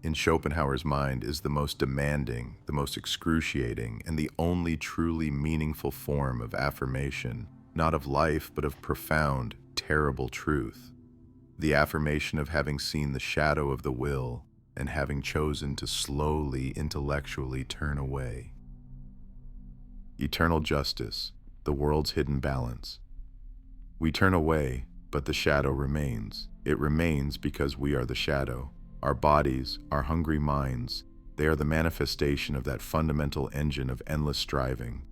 in Schopenhauer's mind, is the most demanding, the most excruciating, and the only truly meaningful form of affirmation, not of life, but of profound, terrible truth. The affirmation of having seen the shadow of the will and having chosen to slowly, intellectually turn away. Eternal justice, the world's hidden balance. We turn away, but the shadow remains. It remains because we are the shadow. Our bodies, our hungry minds, they are the manifestation of that fundamental engine of endless striving.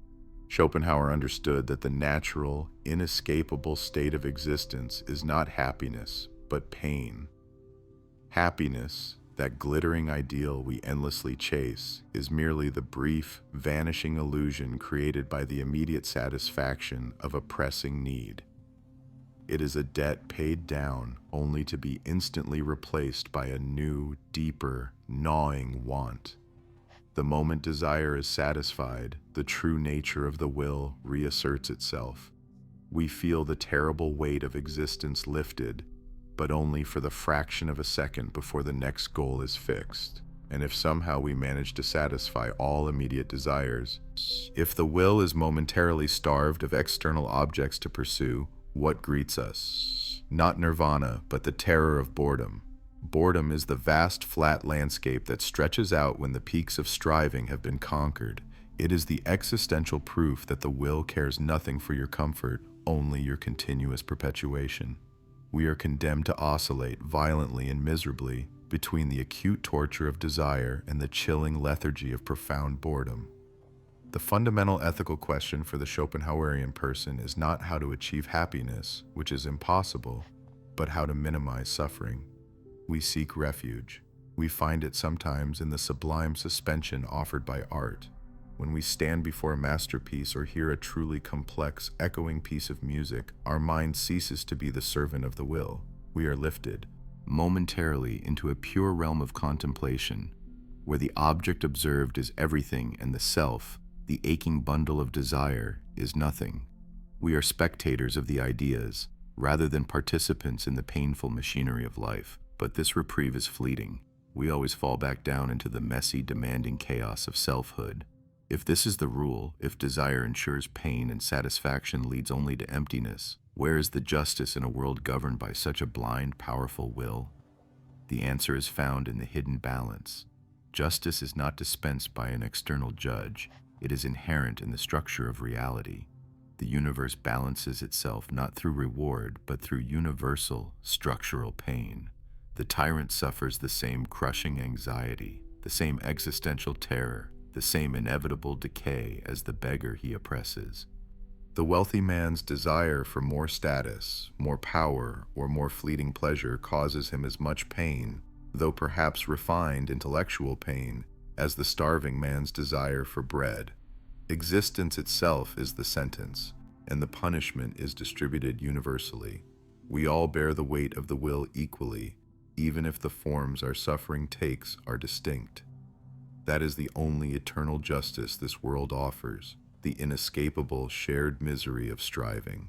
Schopenhauer understood that the natural, inescapable state of existence is not happiness, but pain. Happiness, that glittering ideal we endlessly chase, is merely the brief, vanishing illusion created by the immediate satisfaction of a pressing need. It is a debt paid down only to be instantly replaced by a new, deeper, gnawing want. The moment desire is satisfied, the true nature of the will reasserts itself. We feel the terrible weight of existence lifted, but only for the fraction of a second before the next goal is fixed. And if somehow we manage to satisfy all immediate desires, if the will is momentarily starved of external objects to pursue, what greets us? Not nirvana, but the terror of boredom. Boredom is the vast, flat landscape that stretches out when the peaks of striving have been conquered. It is the existential proof that the will cares nothing for your comfort, only your continuous perpetuation. We are condemned to oscillate violently and miserably between the acute torture of desire and the chilling lethargy of profound boredom. The fundamental ethical question for the Schopenhauerian person is not how to achieve happiness, which is impossible, but how to minimize suffering. We seek refuge. We find it sometimes in the sublime suspension offered by art. When we stand before a masterpiece or hear a truly complex, echoing piece of music, our mind ceases to be the servant of the will. We are lifted, momentarily, into a pure realm of contemplation, where the object observed is everything and the self, the aching bundle of desire, is nothing. We are spectators of the ideas, rather than participants in the painful machinery of life. But this reprieve is fleeting. We always fall back down into the messy, demanding chaos of selfhood. If this is the rule, if desire ensures pain and satisfaction leads only to emptiness, where is the justice in a world governed by such a blind, powerful will? The answer is found in the hidden balance. Justice is not dispensed by an external judge. It is inherent in the structure of reality. The universe balances itself not through reward, but through universal, structural pain. The tyrant suffers the same crushing anxiety, the same existential terror, the same inevitable decay as the beggar he oppresses. The wealthy man's desire for more status, more power, or more fleeting pleasure causes him as much pain, though perhaps refined intellectual pain, as the starving man's desire for bread. Existence itself is the sentence, and the punishment is distributed universally. We all bear the weight of the will equally, even if the forms our suffering takes are distinct. That is the only eternal justice this world offers, the inescapable shared misery of striving.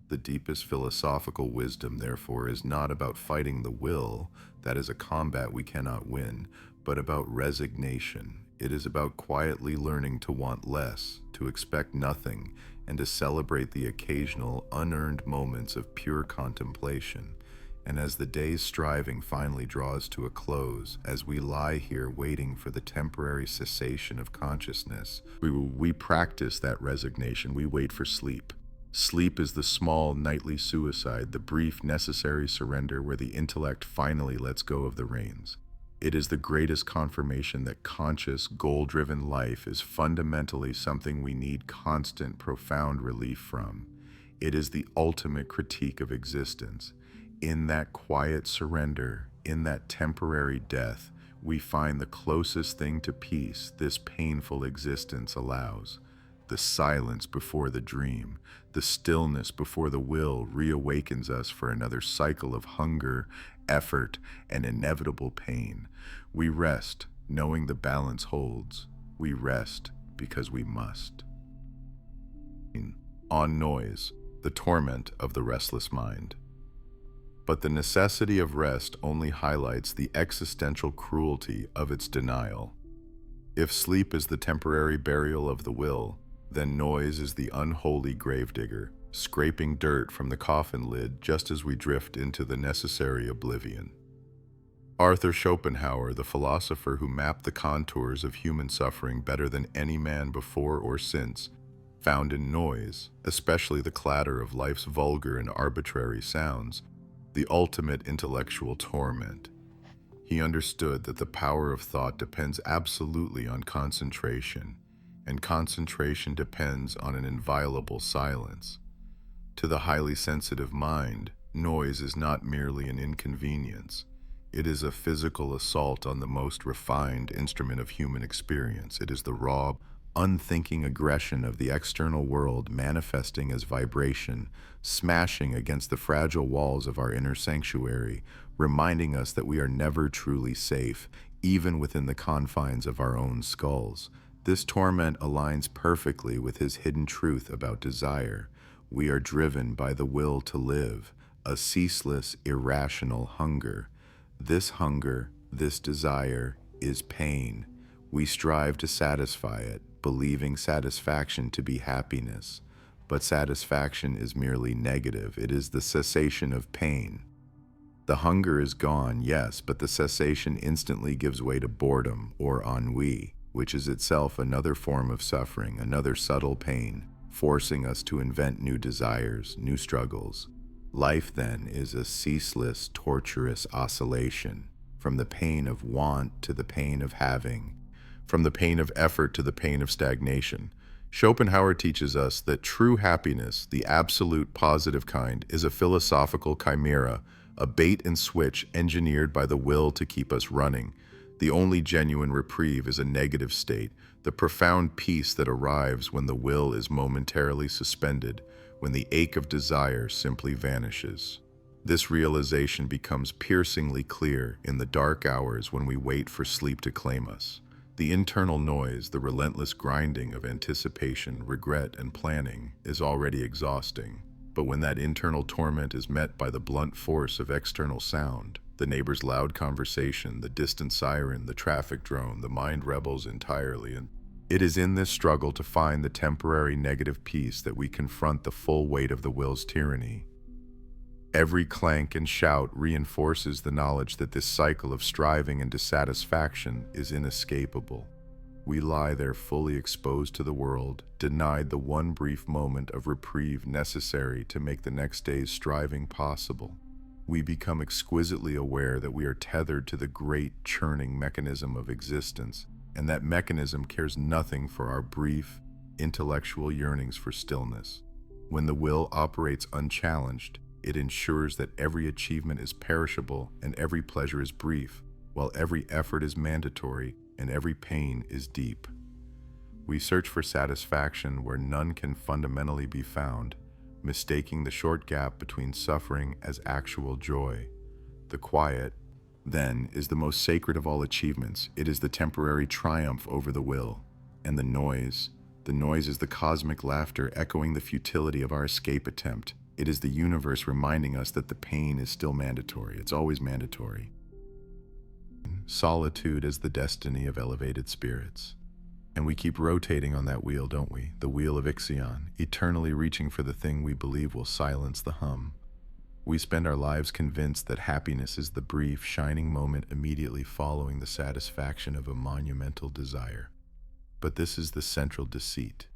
The deepest philosophical wisdom, therefore, is not about fighting the will, that is a combat we cannot win, but about resignation. It is about quietly learning to want less, to expect nothing, and to celebrate the occasional, unearned moments of pure contemplation. And as the day's striving finally draws to a close, as we lie here waiting for the temporary cessation of consciousness, we practice that resignation. We wait for sleep. Sleep is the small nightly suicide, the brief necessary surrender where the intellect finally lets go of the reins. It is the greatest confirmation that conscious, goal-driven life is fundamentally something we need constant, profound relief from. It is the ultimate critique of existence. In that quiet surrender, in that temporary death, we find the closest thing to peace this painful existence allows. The silence before the dream, the stillness before the will reawakens us for another cycle of hunger, effort, and inevitable pain. We rest, knowing the balance holds. We rest because we must. On noise, the torment of the restless mind. But the necessity of rest only highlights the existential cruelty of its denial. If sleep is the temporary burial of the will, then noise is the unholy gravedigger, scraping dirt from the coffin lid just as we drift into the necessary oblivion. Arthur Schopenhauer, the philosopher who mapped the contours of human suffering better than any man before or since, found in noise, especially the clatter of life's vulgar and arbitrary sounds, the ultimate intellectual torment. He understood that the power of thought depends absolutely on concentration, and concentration depends on an inviolable silence. To the highly sensitive mind, noise is not merely an inconvenience. It is a physical assault on the most refined instrument of human experience. It is the raw, unthinking aggression of the external world manifesting as vibration, smashing against the fragile walls of our inner sanctuary, reminding us that we are never truly safe, even within the confines of our own skulls. This torment aligns perfectly with his hidden truth about desire. We are driven by the will to live, a ceaseless, irrational hunger. This hunger, this desire, is pain. We strive to satisfy it, believing satisfaction to be happiness. But satisfaction is merely negative. It is the cessation of pain. The hunger is gone, yes, but the cessation instantly gives way to boredom or ennui, which is itself another form of suffering, another subtle pain, forcing us to invent new desires, new struggles. Life, then, is a ceaseless, torturous oscillation, from the pain of want to the pain of having, from the pain of effort to the pain of stagnation. Schopenhauer teaches us that true happiness, the absolute positive kind, is a philosophical chimera, a bait and switch engineered by the will to keep us running. The only genuine reprieve is a negative state, the profound peace that arrives when the will is momentarily suspended, when the ache of desire simply vanishes. This realization becomes piercingly clear in the dark hours when we wait for sleep to claim us. The internal noise, the relentless grinding of anticipation, regret, and planning, is already exhausting. But when that internal torment is met by the blunt force of external sound, the neighbor's loud conversation, the distant siren, the traffic drone, the mind rebels entirely. And it is in this struggle to find the temporary negative peace that we confront the full weight of the will's tyranny. Every clank and shout reinforces the knowledge that this cycle of striving and dissatisfaction is inescapable. We lie there fully exposed to the world, denied the one brief moment of reprieve necessary to make the next day's striving possible. We become exquisitely aware that we are tethered to the great churning mechanism of existence, and that mechanism cares nothing for our brief, intellectual yearnings for stillness. When the will operates unchallenged, it ensures that every achievement is perishable and every pleasure is brief, while every effort is mandatory and every pain is deep. We search for satisfaction where none can fundamentally be found, mistaking the short gap between suffering as actual joy. The quiet, then, is the most sacred of all achievements. It is the temporary triumph over the will. And the noise is the cosmic laughter echoing the futility of our escape attempt. It is the universe reminding us that the pain is still mandatory. It's always mandatory. Solitude is the destiny of elevated spirits. And we keep rotating on that wheel, don't we? The wheel of Ixion, eternally reaching for the thing we believe will silence the hum. We spend our lives convinced that happiness is the brief, shining moment immediately following the satisfaction of a monumental desire. But this is the central deceit.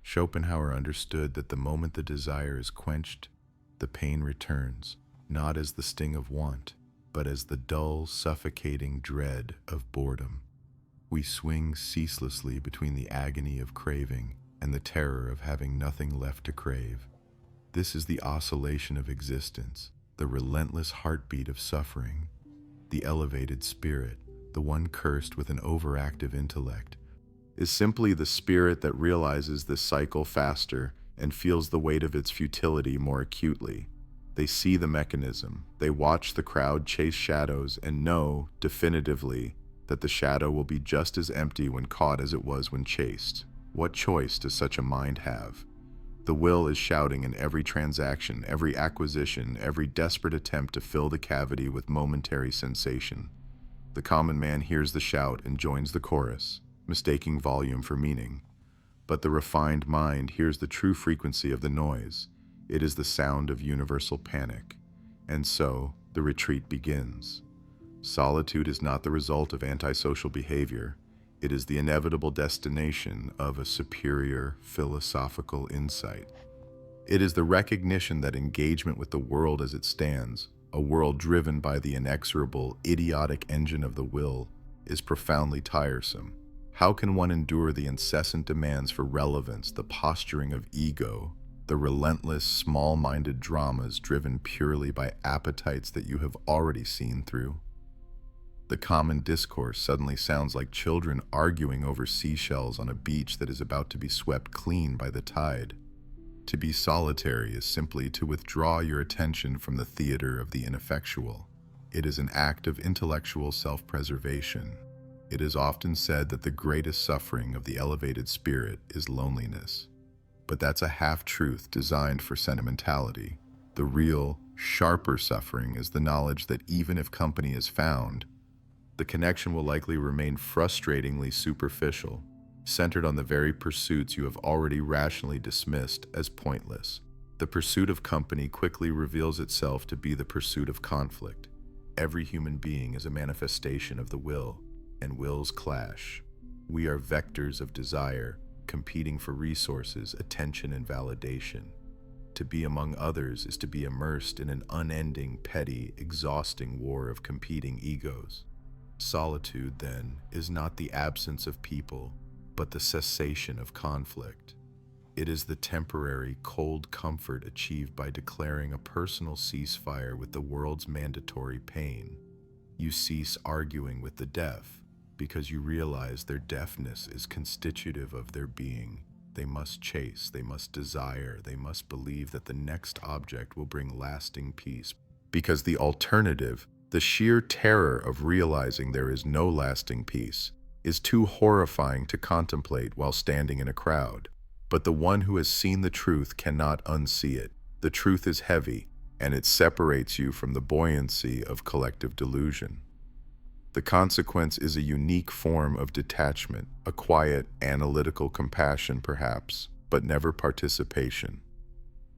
Schopenhauer understood that the moment the desire is quenched, the pain returns, not as the sting of want, but as the dull, suffocating dread of boredom. We swing ceaselessly between the agony of craving and the terror of having nothing left to crave. This is the oscillation of existence, the relentless heartbeat of suffering. The elevated spirit, the one cursed with an overactive intellect, is simply the spirit that realizes this cycle faster and feels the weight of its futility more acutely. They see the mechanism, they watch the crowd chase shadows and know, definitively, that the shadow will be just as empty when caught as it was when chased. What choice does such a mind have? The will is shouting in every transaction, every acquisition, every desperate attempt to fill the cavity with momentary sensation. The common man hears the shout and joins the chorus, mistaking volume for meaning. But the refined mind hears the true frequency of the noise. It is the sound of universal panic. And so, the retreat begins. Solitude is not the result of antisocial behavior. It is the inevitable destination of a superior philosophical insight. It is the recognition that engagement with the world as it stands, a world driven by the inexorable, idiotic engine of the will, is profoundly tiresome. How can one endure the incessant demands for relevance, the posturing of ego, the relentless, small-minded dramas driven purely by appetites that you have already seen through? The common discourse suddenly sounds like children arguing over seashells on a beach that is about to be swept clean by the tide. To be solitary is simply to withdraw your attention from the theater of the ineffectual. It is an act of intellectual self-preservation. It is often said that the greatest suffering of the elevated spirit is loneliness. But that's a half-truth designed for sentimentality. The real, sharper suffering is the knowledge that even if company is found, the connection will likely remain frustratingly superficial, centered on the very pursuits you have already rationally dismissed as pointless. The pursuit of company quickly reveals itself to be the pursuit of conflict. Every human being is a manifestation of the will, and wills clash. We are vectors of desire, competing for resources, attention, and validation. To be among others is to be immersed in an unending, petty, exhausting war of competing egos. Solitude, then, is not the absence of people, but the cessation of conflict. It is the temporary, cold comfort achieved by declaring a personal ceasefire with the world's mandatory pain. You cease arguing with the deaf because you realize their deafness is constitutive of their being. They must chase, they must desire, they must believe that the next object will bring lasting peace, because the alternative, the sheer terror of realizing there is no lasting peace, is too horrifying to contemplate while standing in a crowd. But the one who has seen the truth cannot unsee it. The truth is heavy, and it separates you from the buoyancy of collective delusion. The consequence is a unique form of detachment, a quiet, analytical compassion perhaps, but never participation.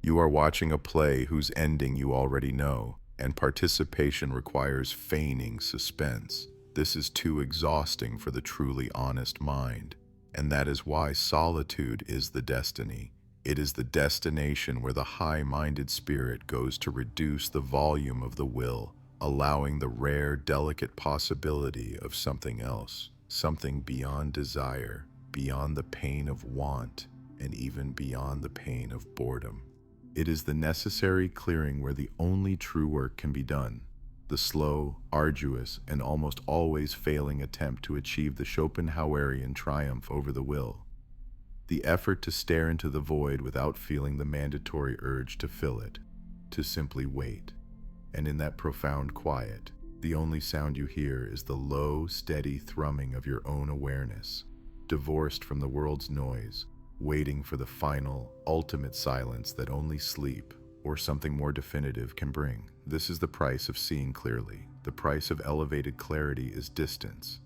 You are watching a play whose ending you already know, and participation requires feigning suspense. This is too exhausting for the truly honest mind, and that is why solitude is the destiny. It is the destination where the high-minded spirit goes to reduce the volume of the will, allowing the rare, delicate possibility of something else, something beyond desire, beyond the pain of want, and even beyond the pain of boredom. It is the necessary clearing where the only true work can be done, the slow, arduous, and almost always failing attempt to achieve the Schopenhauerian triumph over the will. The effort to stare into the void without feeling the mandatory urge to fill it, to simply wait. And in that profound quiet, the only sound you hear is the low, steady thrumming of your own awareness, divorced from the world's noise, waiting for the final, ultimate silence that only sleep, or something more definitive, can bring. This is the price of seeing clearly. The price of elevated clarity is distance,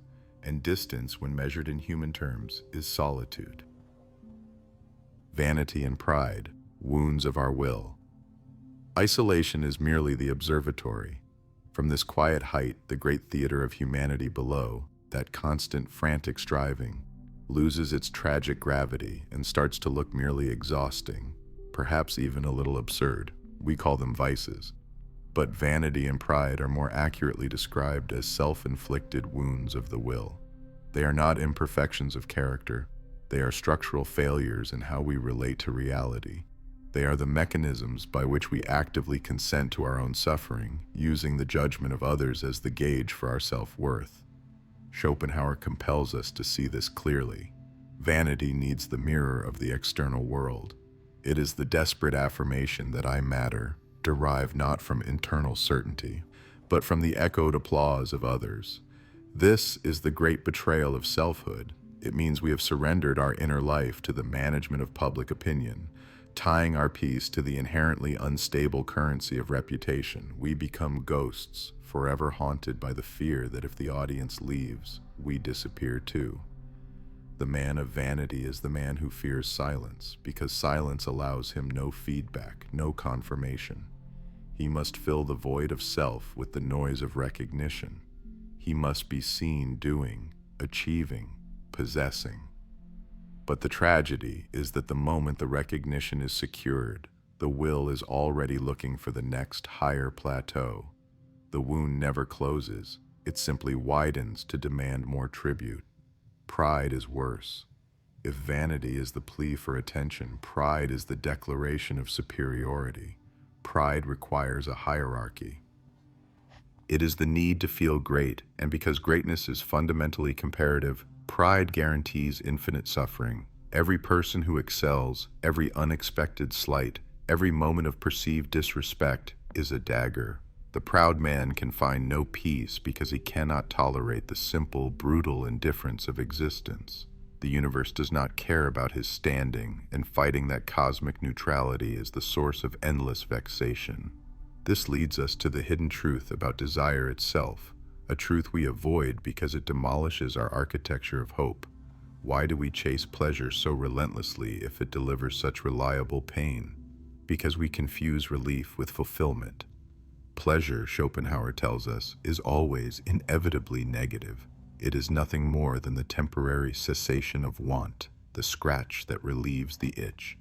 and distance, when measured in human terms, is solitude. Vanity and pride, wounds of our will. Isolation is merely the observatory. From this quiet height, the great theater of humanity below, that constant frantic striving, loses its tragic gravity and starts to look merely exhausting, perhaps even a little absurd. We call them vices. But vanity and pride are more accurately described as self-inflicted wounds of the will. They are not imperfections of character. They are structural failures in how we relate to reality. They are the mechanisms by which we actively consent to our own suffering, using the judgment of others as the gauge for our self-worth. Schopenhauer compels us to see this clearly. Vanity needs the mirror of the external world. It is the desperate affirmation that I matter, derived not from internal certainty, but from the echoed applause of others. This is the great betrayal of selfhood. It means we have surrendered our inner life to the management of public opinion. Tying our peace to the inherently unstable currency of reputation, we become ghosts, forever haunted by the fear that if the audience leaves, we disappear too. The man of vanity is the man who fears silence, because silence allows him no feedback, no confirmation. He must fill the void of self with the noise of recognition. He must be seen doing, achieving, possessing. But the tragedy is that the moment the recognition is secured, the will is already looking for the next higher plateau. The wound never closes, it simply widens to demand more tribute. Pride is worse. If vanity is the plea for attention, pride is the declaration of superiority. Pride requires a hierarchy. It is the need to feel great, and because greatness is fundamentally comparative, pride guarantees infinite suffering. Every person who excels, every unexpected slight, every moment of perceived disrespect is a dagger. The proud man can find no peace because he cannot tolerate the simple, brutal indifference of existence. The universe does not care about his standing, and fighting that cosmic neutrality is the source of endless vexation. This leads us to the hidden truth about desire itself, a truth we avoid because it demolishes our architecture of hope. Why do we chase pleasure so relentlessly if it delivers such reliable pain? Because we confuse relief with fulfillment. Pleasure, Schopenhauer tells us, is always inevitably negative. It is nothing more than the temporary cessation of want, the scratch that relieves the itch.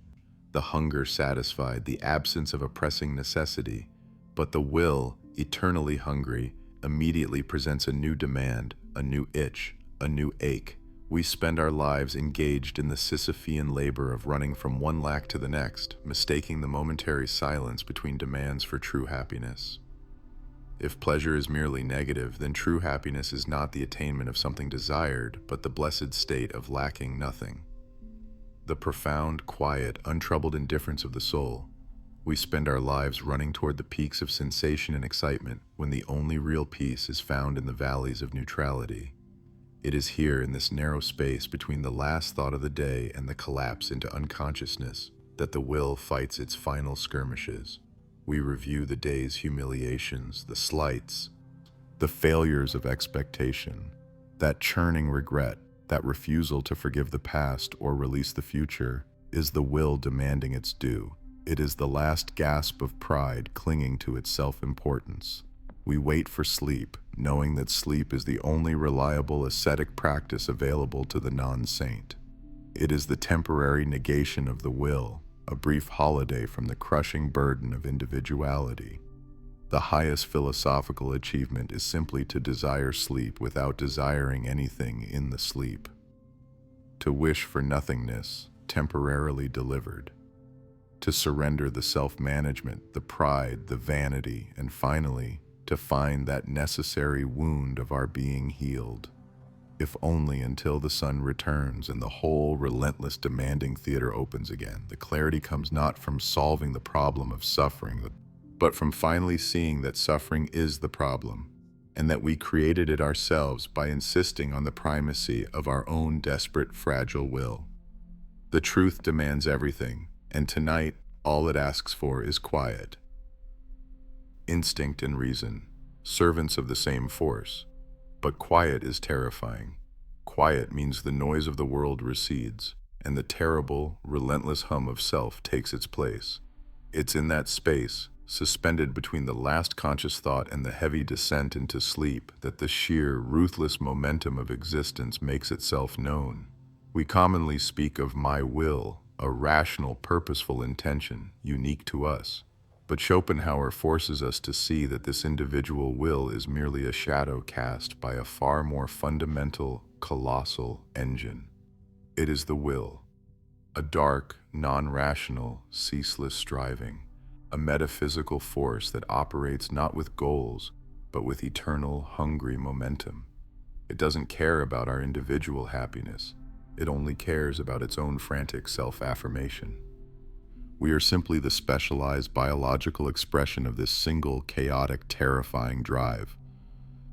The hunger satisfied, the absence of a pressing necessity. But the will, eternally hungry, immediately presents a new demand, a new itch, a new ache. We spend our lives engaged in the Sisyphean labor of running from one lack to the next, mistaking the momentary silence between demands for true happiness. If pleasure is merely negative, then true happiness is not the attainment of something desired, but the blessed state of lacking nothing. The profound, quiet, untroubled indifference of the soul. We spend our lives running toward the peaks of sensation and excitement, when the only real peace is found in the valleys of neutrality. It is here, in this narrow space between the last thought of the day and the collapse into unconsciousness, that the will fights its final skirmishes. We review the day's humiliations, the slights, the failures of expectation, that churning regret, that refusal to forgive the past or release the future, is the will demanding its due. It is the last gasp of pride clinging to its self-importance. We wait for sleep, knowing that sleep is the only reliable ascetic practice available to the non-saint. It is the temporary negation of the will, a brief holiday from the crushing burden of individuality. The highest philosophical achievement is simply to desire sleep without desiring anything in the sleep. To wish for nothingness, temporarily delivered. To surrender the self-management, the pride, the vanity, and finally, to find that necessary wound of our being healed. If only until the sun returns and the whole relentless demanding theater opens again. The clarity comes not from solving the problem of suffering, but from finally seeing that suffering is the problem, and that we created it ourselves by insisting on the primacy of our own desperate, fragile will. The truth demands everything, and tonight, all it asks for is quiet. Instinct and reason, servants of the same force. But quiet is terrifying. Quiet means the noise of the world recedes, and the terrible, relentless hum of self takes its place. It's in that space, suspended between the last conscious thought and the heavy descent into sleep, that the sheer, ruthless momentum of existence makes itself known. We commonly speak of my will, a rational, purposeful intention, unique to us. But Schopenhauer forces us to see that this individual will is merely a shadow cast by a far more fundamental, colossal engine. It is the will, a dark, non-rational, ceaseless striving, a metaphysical force that operates not with goals, but with eternal, hungry momentum. It doesn't care about our individual happiness. It only cares about its own frantic self-affirmation. We are simply the specialized biological expression of this single, chaotic, terrifying drive.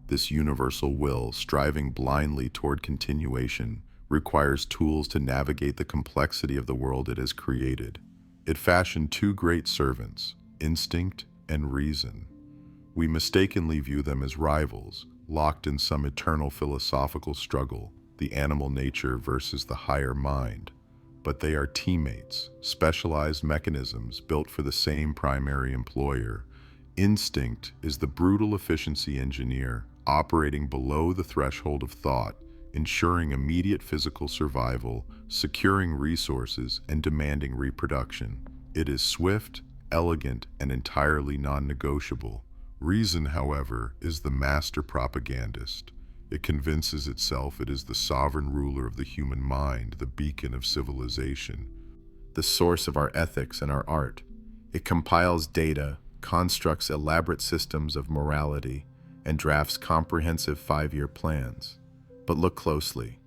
This universal will, striving blindly toward continuation, requires tools to navigate the complexity of the world it has created. It fashioned two great servants, instinct and reason. We mistakenly view them as rivals, locked in some eternal philosophical struggle, the animal nature versus the higher mind. But they are teammates, specialized mechanisms built for the same primary employer. Instinct is the brutal efficiency engineer, operating below the threshold of thought, ensuring immediate physical survival, securing resources, and demanding reproduction. It is swift, elegant, and entirely non-negotiable. Reason, however, is the master propagandist. It convinces itself it is the sovereign ruler of the human mind, the beacon of civilization, the source of our ethics and our art. It compiles data, constructs elaborate systems of morality, and drafts comprehensive 5-year plans. But look closely.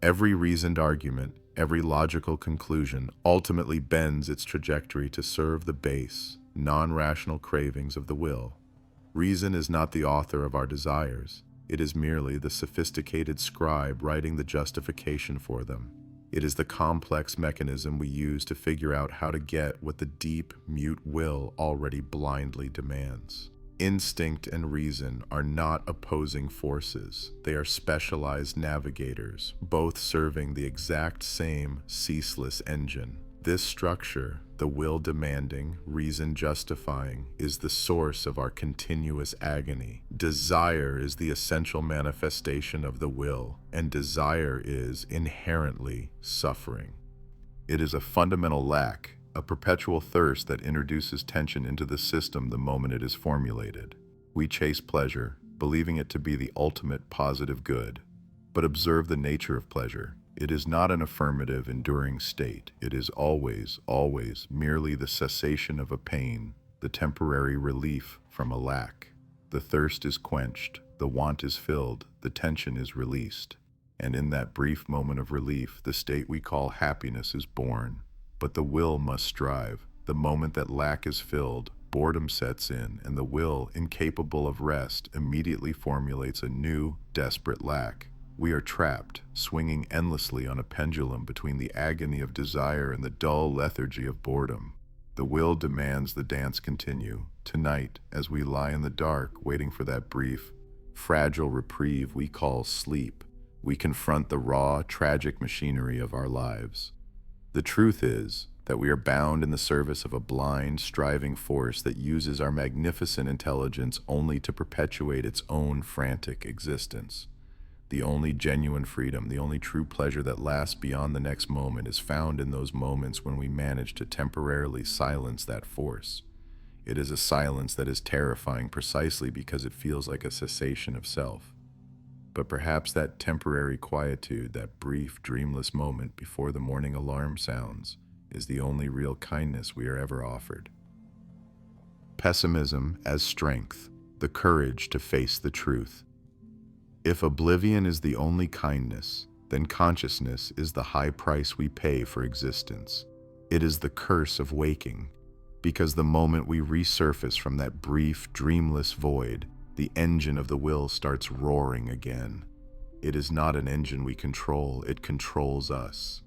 Every reasoned argument, every logical conclusion ultimately bends its trajectory to serve the base, non-rational cravings of the will. Reason is not the author of our desires. It is merely the sophisticated scribe writing the justification for them. It is the complex mechanism we use to figure out how to get what the deep, mute will already blindly demands. Instinct and reason are not opposing forces. They are specialized navigators, both serving the exact same ceaseless engine. This structure, the will demanding, reason justifying, is the source of our continuous agony. Desire is the essential manifestation of the will, and desire is inherently suffering. It is a fundamental lack, a perpetual thirst that introduces tension into the system the moment it is formulated. We chase pleasure, believing it to be the ultimate positive good. But observe the nature of pleasure. It is not an affirmative, enduring state. It is always, always merely the cessation of a pain, the temporary relief from a lack. The thirst is quenched, the want is filled, the tension is released. And in that brief moment of relief, the state we call happiness is born. But the will must strive. The moment that lack is filled, boredom sets in, and the will, incapable of rest, immediately formulates a new, desperate lack. We are trapped, swinging endlessly on a pendulum between the agony of desire and the dull lethargy of boredom. The will demands the dance continue. Tonight, as we lie in the dark, waiting for that brief, fragile reprieve we call sleep, we confront the raw, tragic machinery of our lives. The truth is that we are bound in the service of a blind, striving force that uses our magnificent intelligence only to perpetuate its own frantic existence. The only genuine freedom, the only true pleasure that lasts beyond the next moment is found in those moments when we manage to temporarily silence that force. It is a silence that is terrifying precisely because it feels like a cessation of self. But perhaps that temporary quietude, that brief, dreamless moment before the morning alarm sounds, is the only real kindness we are ever offered. Pessimism as strength, the courage to face the truth. If oblivion is the only kindness, then consciousness is the high price we pay for existence. It is the curse of waking, because the moment we resurface from that brief, dreamless void, the engine of the will starts roaring again. It is not an engine we control, it controls us.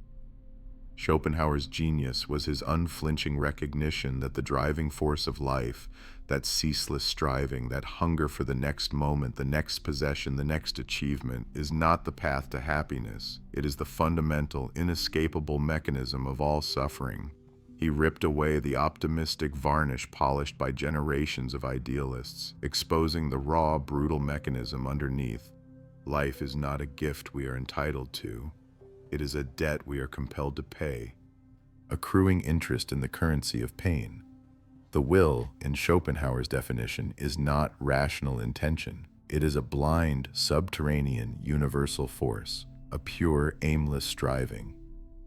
Schopenhauer's genius was his unflinching recognition that the driving force of life, that ceaseless striving, that hunger for the next moment, the next possession, the next achievement, is not the path to happiness. It is the fundamental, inescapable mechanism of all suffering. He ripped away the optimistic varnish polished by generations of idealists, exposing the raw, brutal mechanism underneath. Life is not a gift we are entitled to. It is a debt we are compelled to pay, accruing interest in the currency of pain. The will, in Schopenhauer's definition, is not rational intention. It is a blind, subterranean, universal force, a pure, aimless striving.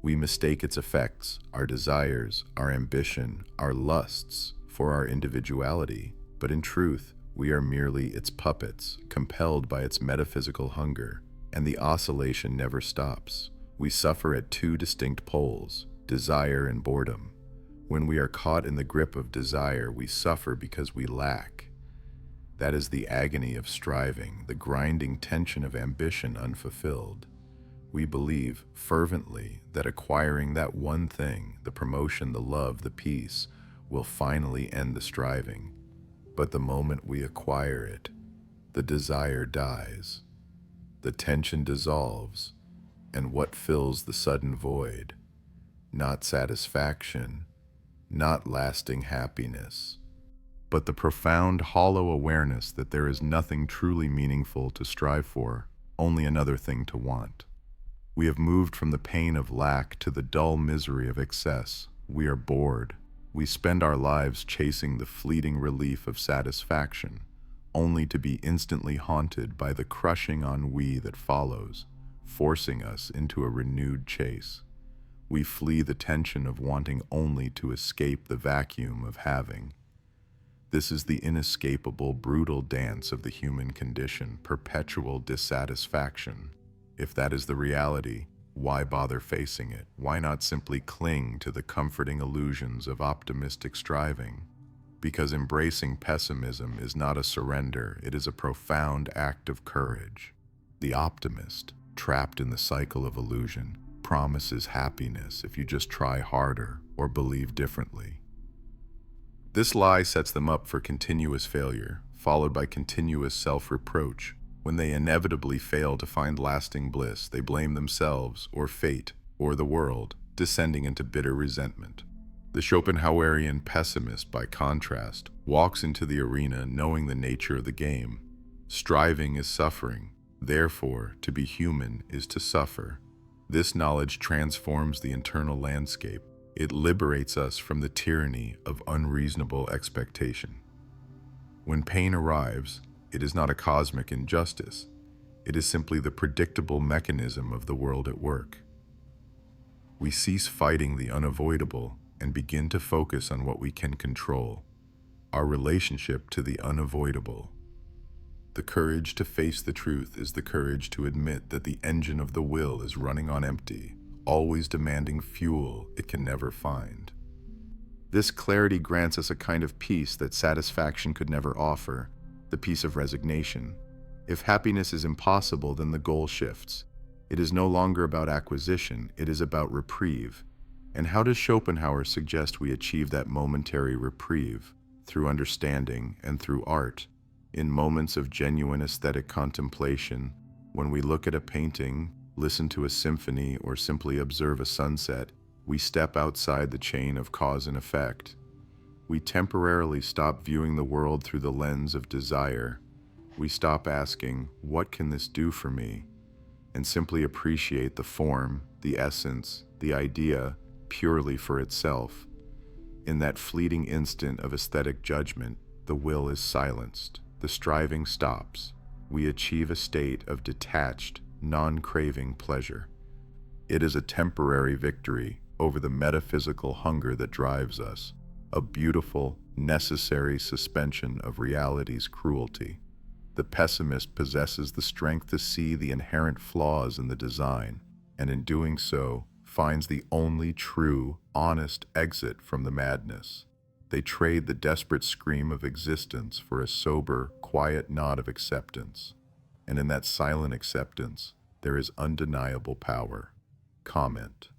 We mistake its effects, our desires, our ambition, our lusts, for our individuality, but in truth, we are merely its puppets, compelled by its metaphysical hunger, and the oscillation never stops. We suffer at two distinct poles, desire and boredom. When we are caught in the grip of desire, we suffer because we lack. That is the agony of striving, the grinding tension of ambition unfulfilled. We believe fervently that acquiring that one thing, the promotion, the love, the peace, will finally end the striving. But the moment we acquire it, the desire dies. The tension dissolves, and what fills the sudden void? Not satisfaction, not lasting happiness, but the profound, hollow awareness that there is nothing truly meaningful to strive for, only another thing to want. We have moved from the pain of lack to the dull misery of excess. We are bored. We spend our lives chasing the fleeting relief of satisfaction, only to be instantly haunted by the crushing ennui that follows, forcing us into a renewed chase. We flee the tension of wanting only to escape the vacuum of having. This is the inescapable, brutal dance of the human condition, perpetual dissatisfaction. If that is the reality, why bother facing it? Why not simply cling to the comforting illusions of optimistic striving? Because embracing pessimism is not a surrender, it is a profound act of courage. The optimist, trapped in the cycle of illusion, promises happiness if you just try harder or believe differently. This lie sets them up for continuous failure, followed by continuous self-reproach. When they inevitably fail to find lasting bliss, they blame themselves, or fate, or the world, descending into bitter resentment. The Schopenhauerian pessimist, by contrast, walks into the arena knowing the nature of the game. Striving is suffering. Therefore, to be human is to suffer. This knowledge transforms the internal landscape. It liberates us from the tyranny of unreasonable expectation. When pain arrives, it is not a cosmic injustice. It is simply the predictable mechanism of the world at work. We cease fighting the unavoidable and begin to focus on what we can control, our relationship to the unavoidable. The courage to face the truth is the courage to admit that the engine of the will is running on empty, always demanding fuel it can never find. This clarity grants us a kind of peace that satisfaction could never offer, the peace of resignation. If happiness is impossible, then the goal shifts. It is no longer about acquisition, it is about reprieve. And how does Schopenhauer suggest we achieve that momentary reprieve? Through understanding and through art. In moments of genuine aesthetic contemplation, when we look at a painting, listen to a symphony, or simply observe a sunset, we step outside the chain of cause and effect. We temporarily stop viewing the world through the lens of desire. We stop asking, "What can this do for me?" and simply appreciate the form, the essence, the idea, purely for itself. In that fleeting instant of aesthetic judgment, the will is silenced, the striving stops. We achieve a state of detached, non-craving pleasure. It is a temporary victory over the metaphysical hunger that drives us, a beautiful, necessary suspension of reality's cruelty. The pessimist possesses the strength to see the inherent flaws in the design, and in doing so, finds the only true, honest exit from the madness. They trade the desperate scream of existence for a sober, quiet nod of acceptance. And in that silent acceptance, there is undeniable power. Comment.